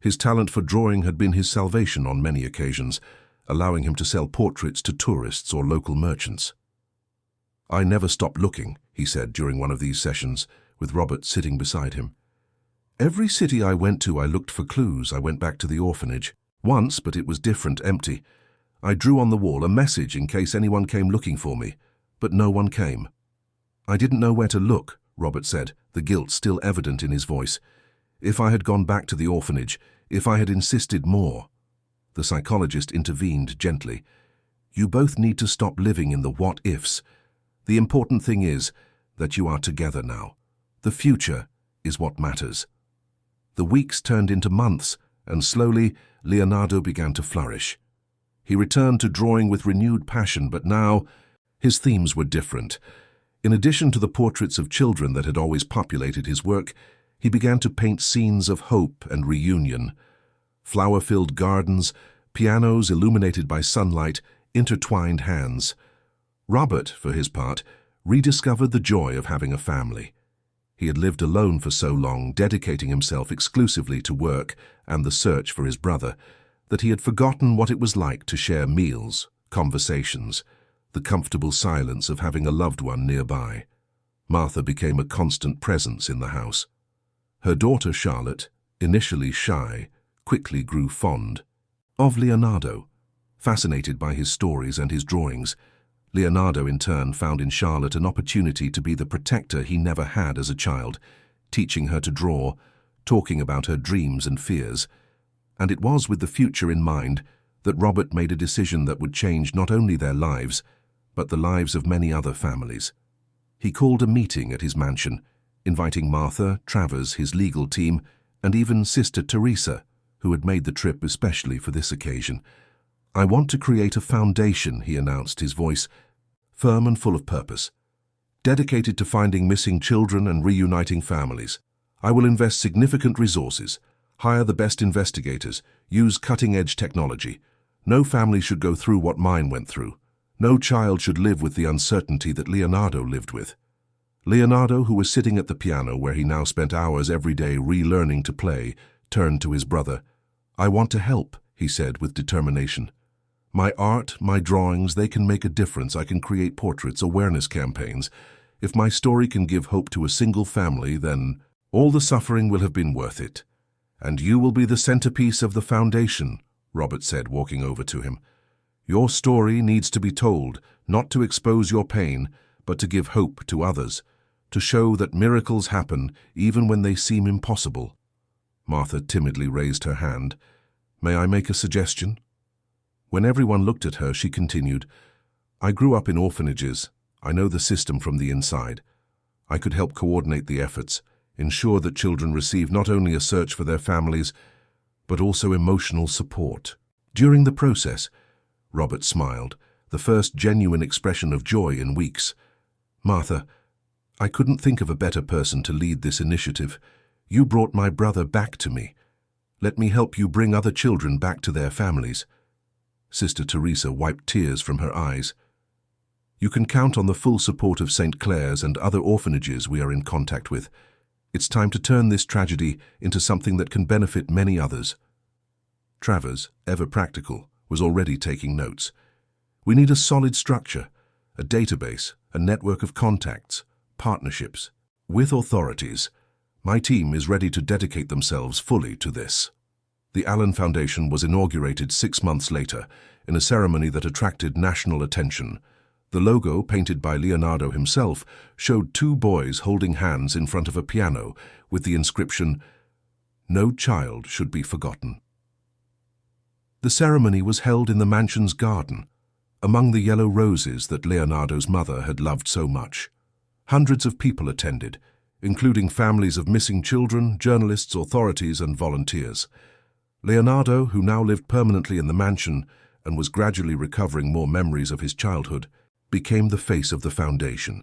His talent for drawing had been his salvation on many occasions, allowing him to sell portraits to tourists or local merchants. "I never stopped looking," he said during one of these sessions, with Robert sitting beside him. "Every city I went to, I looked for clues. I went back to the orphanage. Once, but it was different, empty. I drew on the wall a message in case anyone came looking for me, but no one came." "I didn't know where to look," Robert said, the guilt still evident in his voice. "If I had gone back to the orphanage, if I had insisted more." The psychologist intervened gently. "You both need to stop living in the what-ifs. The important thing is that you are together now. The future is what matters." The weeks turned into months, and slowly Leonardo began to flourish. He returned to drawing with renewed passion, but now his themes were different. In addition to the portraits of children that had always populated his work, he began to paint scenes of hope and reunion. Flower-filled gardens, pianos illuminated by sunlight, intertwined hands. Robert, for his part, rediscovered the joy of having a family. He had lived alone for so long, dedicating himself exclusively to work and the search for his brother, that he had forgotten what it was like to share meals, conversations, the comfortable silence of having a loved one nearby. Martha became a constant presence in the house. Her daughter Charlotte, initially shy, quickly grew fond of Leonardo. Fascinated by his stories and his drawings, Leonardo in turn found in Charlotte an opportunity to be the protector he never had as a child, teaching her to draw, talking about her dreams and fears. And it was with the future in mind that Robert made a decision that would change not only their lives, but the lives of many other families. He called a meeting at his mansion, inviting Martha, Travers, his legal team, and even Sister Teresa, who had made the trip especially for this occasion. "I want to create a foundation," he announced, his voice firm and full of purpose, "dedicated to finding missing children and reuniting families. I will invest significant resources, hire the best investigators, use cutting-edge technology. No family should go through what mine went through. No child should live with the uncertainty that Leonardo lived with." Leonardo, who was sitting at the piano where he now spent hours every day relearning to play, turned to his brother. "I want to help," he said with determination. "My art, my drawings, they can make a difference. I can create portraits, awareness campaigns. If my story can give hope to a single family, then all the suffering will have been worth it. And you will be the centerpiece of the foundation," Robert said, walking over to him. "Your story needs to be told, not to expose your pain, but to give hope to others, to show that miracles happen even when they seem impossible." Martha timidly raised her hand. "May I make a suggestion?" When everyone looked at her, she continued, "I grew up in orphanages. I know the system from the inside. I could help coordinate the efforts, ensure that children receive not only a search for their families, but also emotional support." During the process, Robert smiled, the first genuine expression of joy in weeks. "Martha, I couldn't think of a better person to lead this initiative. You brought my brother back to me. Let me help you bring other children back to their families." Sister Teresa wiped tears from her eyes. "You can count on the full support of St. Clare's and other orphanages we are in contact with. It's time to turn this tragedy into something that can benefit many others." Travers, ever practical, was already taking notes. "We need a solid structure, a database, a network of contacts, partnerships, with authorities. My team is ready to dedicate themselves fully to this." The Allen Foundation was inaugurated 6 months later in a ceremony that attracted national attention. The logo, painted by Leonardo himself, showed 2 boys holding hands in front of a piano with the inscription, "No child should be forgotten." The ceremony was held in the mansion's garden, among the yellow roses that Leonardo's mother had loved so much. Hundreds of people attended, including families of missing children, journalists, authorities, and volunteers. Leonardo, who now lived permanently in the mansion and was gradually recovering more memories of his childhood, became the face of the foundation.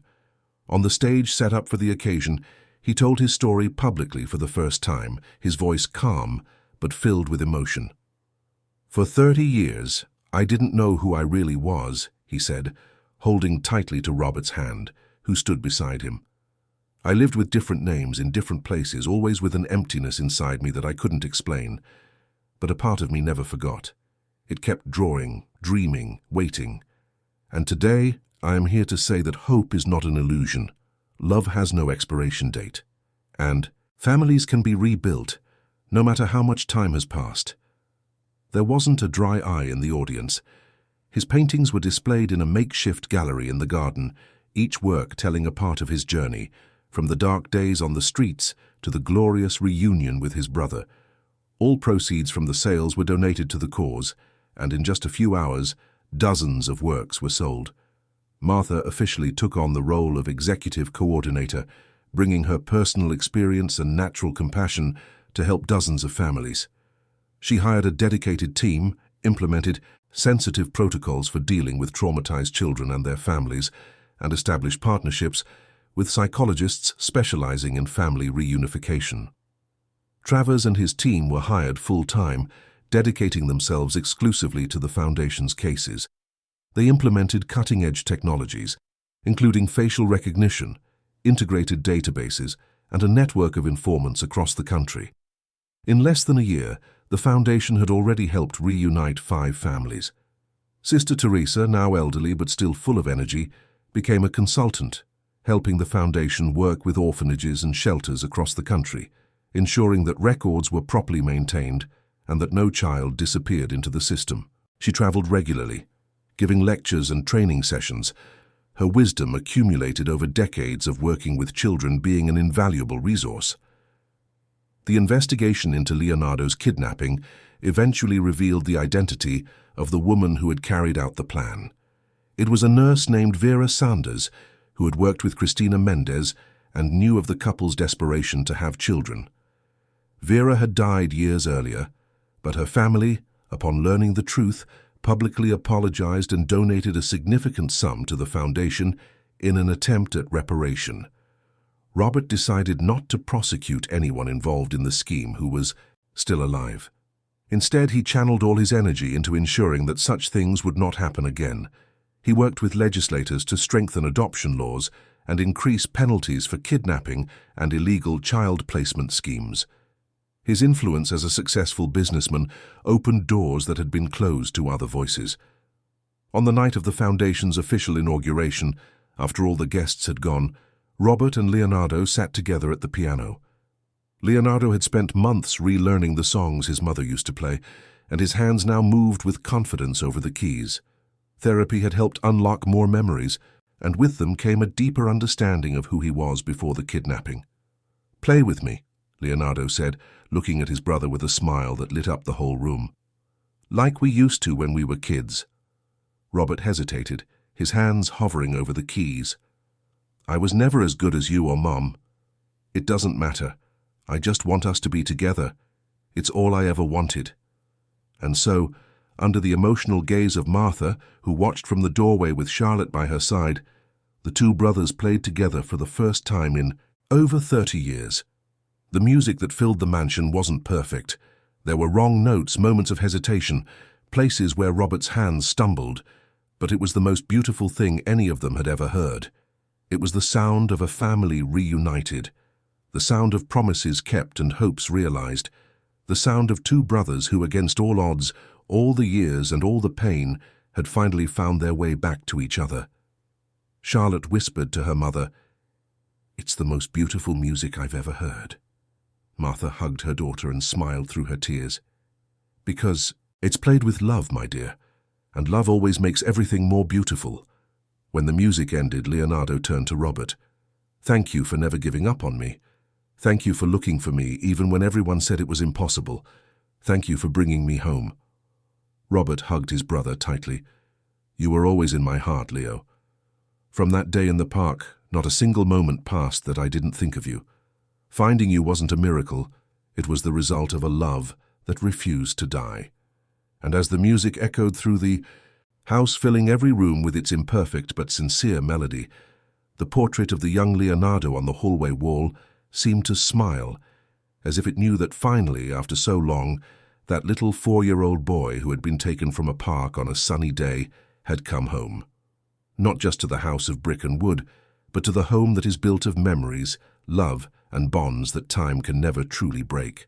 On the stage set up for the occasion, he told his story publicly for the first time, his voice calm but filled with emotion. "For 30 years, I didn't know who I really was," he said, holding tightly to Robert's hand, who stood beside him. "I lived with different names in different places, always with an emptiness inside me that I couldn't explain. But a part of me never forgot. It kept drawing, dreaming, waiting. And today, I am here to say that hope is not an illusion. Love has no expiration date. And families can be rebuilt, no matter how much time has passed." There wasn't a dry eye in the audience. His paintings were displayed in a makeshift gallery in the garden, each work telling a part of his journey, from the dark days on the streets to the glorious reunion with his brother. All proceeds from the sales were donated to the cause, and in just a few hours, dozens of works were sold. Martha officially took on the role of executive coordinator, bringing her personal experience and natural compassion to help dozens of families. She hired a dedicated team, implemented sensitive protocols for dealing with traumatized children and their families, and established partnerships with psychologists specializing in family reunification. Travers and his team were hired full-time, dedicating themselves exclusively to the Foundation's cases. They implemented cutting-edge technologies, including facial recognition, integrated databases, and a network of informants across the country. In less than a year, the Foundation had already helped reunite 5 families. Sister Teresa, now elderly but still full of energy, became a consultant, helping the Foundation work with orphanages and shelters across the country, ensuring that records were properly maintained and that no child disappeared into the system. She traveled regularly, giving lectures and training sessions, her wisdom accumulated over decades of working with children being an invaluable resource. The investigation into Leonardo's kidnapping eventually revealed the identity of the woman who had carried out the plan. It was a nurse named Vera Sanders, who had worked with Cristina Mendez and knew of the couple's desperation to have children. Vera had died years earlier, but her family, upon learning the truth, publicly apologized and donated a significant sum to the Foundation in an attempt at reparation. Robert decided not to prosecute anyone involved in the scheme who was still alive. Instead, he channeled all his energy into ensuring that such things would not happen again. He worked with legislators to strengthen adoption laws and increase penalties for kidnapping and illegal child placement schemes. His influence as a successful businessman opened doors that had been closed to other voices. On the night of the Foundation's official inauguration, after all the guests had gone, Robert and Leonardo sat together at the piano. Leonardo had spent months relearning the songs his mother used to play, and his hands now moved with confidence over the keys. Therapy had helped unlock more memories, and with them came a deeper understanding of who he was before the kidnapping. "Play with me," Leonardo said, looking at his brother with a smile that lit up the whole room. "Like we used to when we were kids." Robert hesitated, his hands hovering over the keys. "I was never as good as you or Mom. It doesn't matter. I just want us to be together. It's all I ever wanted." And so, under the emotional gaze of Martha, who watched from the doorway with Charlotte by her side, The two brothers played together for the first time in over 30 years. The music that filled the mansion wasn't perfect. There were wrong notes, moments of hesitation, places where Robert's hands stumbled, but it was the most beautiful thing any of them had ever heard. It was the sound of a family reunited, the sound of promises kept and hopes realized, the sound of two brothers who, against all odds, all the years and all the pain, had finally found their way back to each other. Charlotte whispered to her mother, "It's the most beautiful music I've ever heard." Martha hugged her daughter and smiled through her tears. "Because it's played with love, my dear, and love always makes everything more beautiful." When the music ended, Leonardo turned to Robert. "Thank you for never giving up on me. Thank you for looking for me even when everyone said it was impossible. Thank you for bringing me home." Robert hugged his brother tightly. "You were always in my heart, Leo. From that day in the park, not a single moment passed that I didn't think of you. Finding you wasn't a miracle, it was the result of a love that refused to die." And as the music echoed through the house, filling every room with its imperfect but sincere melody, the portrait of the young Leonardo on the hallway wall seemed to smile, as if it knew that finally, after so long, that little 4-year-old boy who had been taken from a park on a sunny day had come home. Not just to the house of brick and wood, but to the home that is built of memories, love, and bonds that time can never truly break.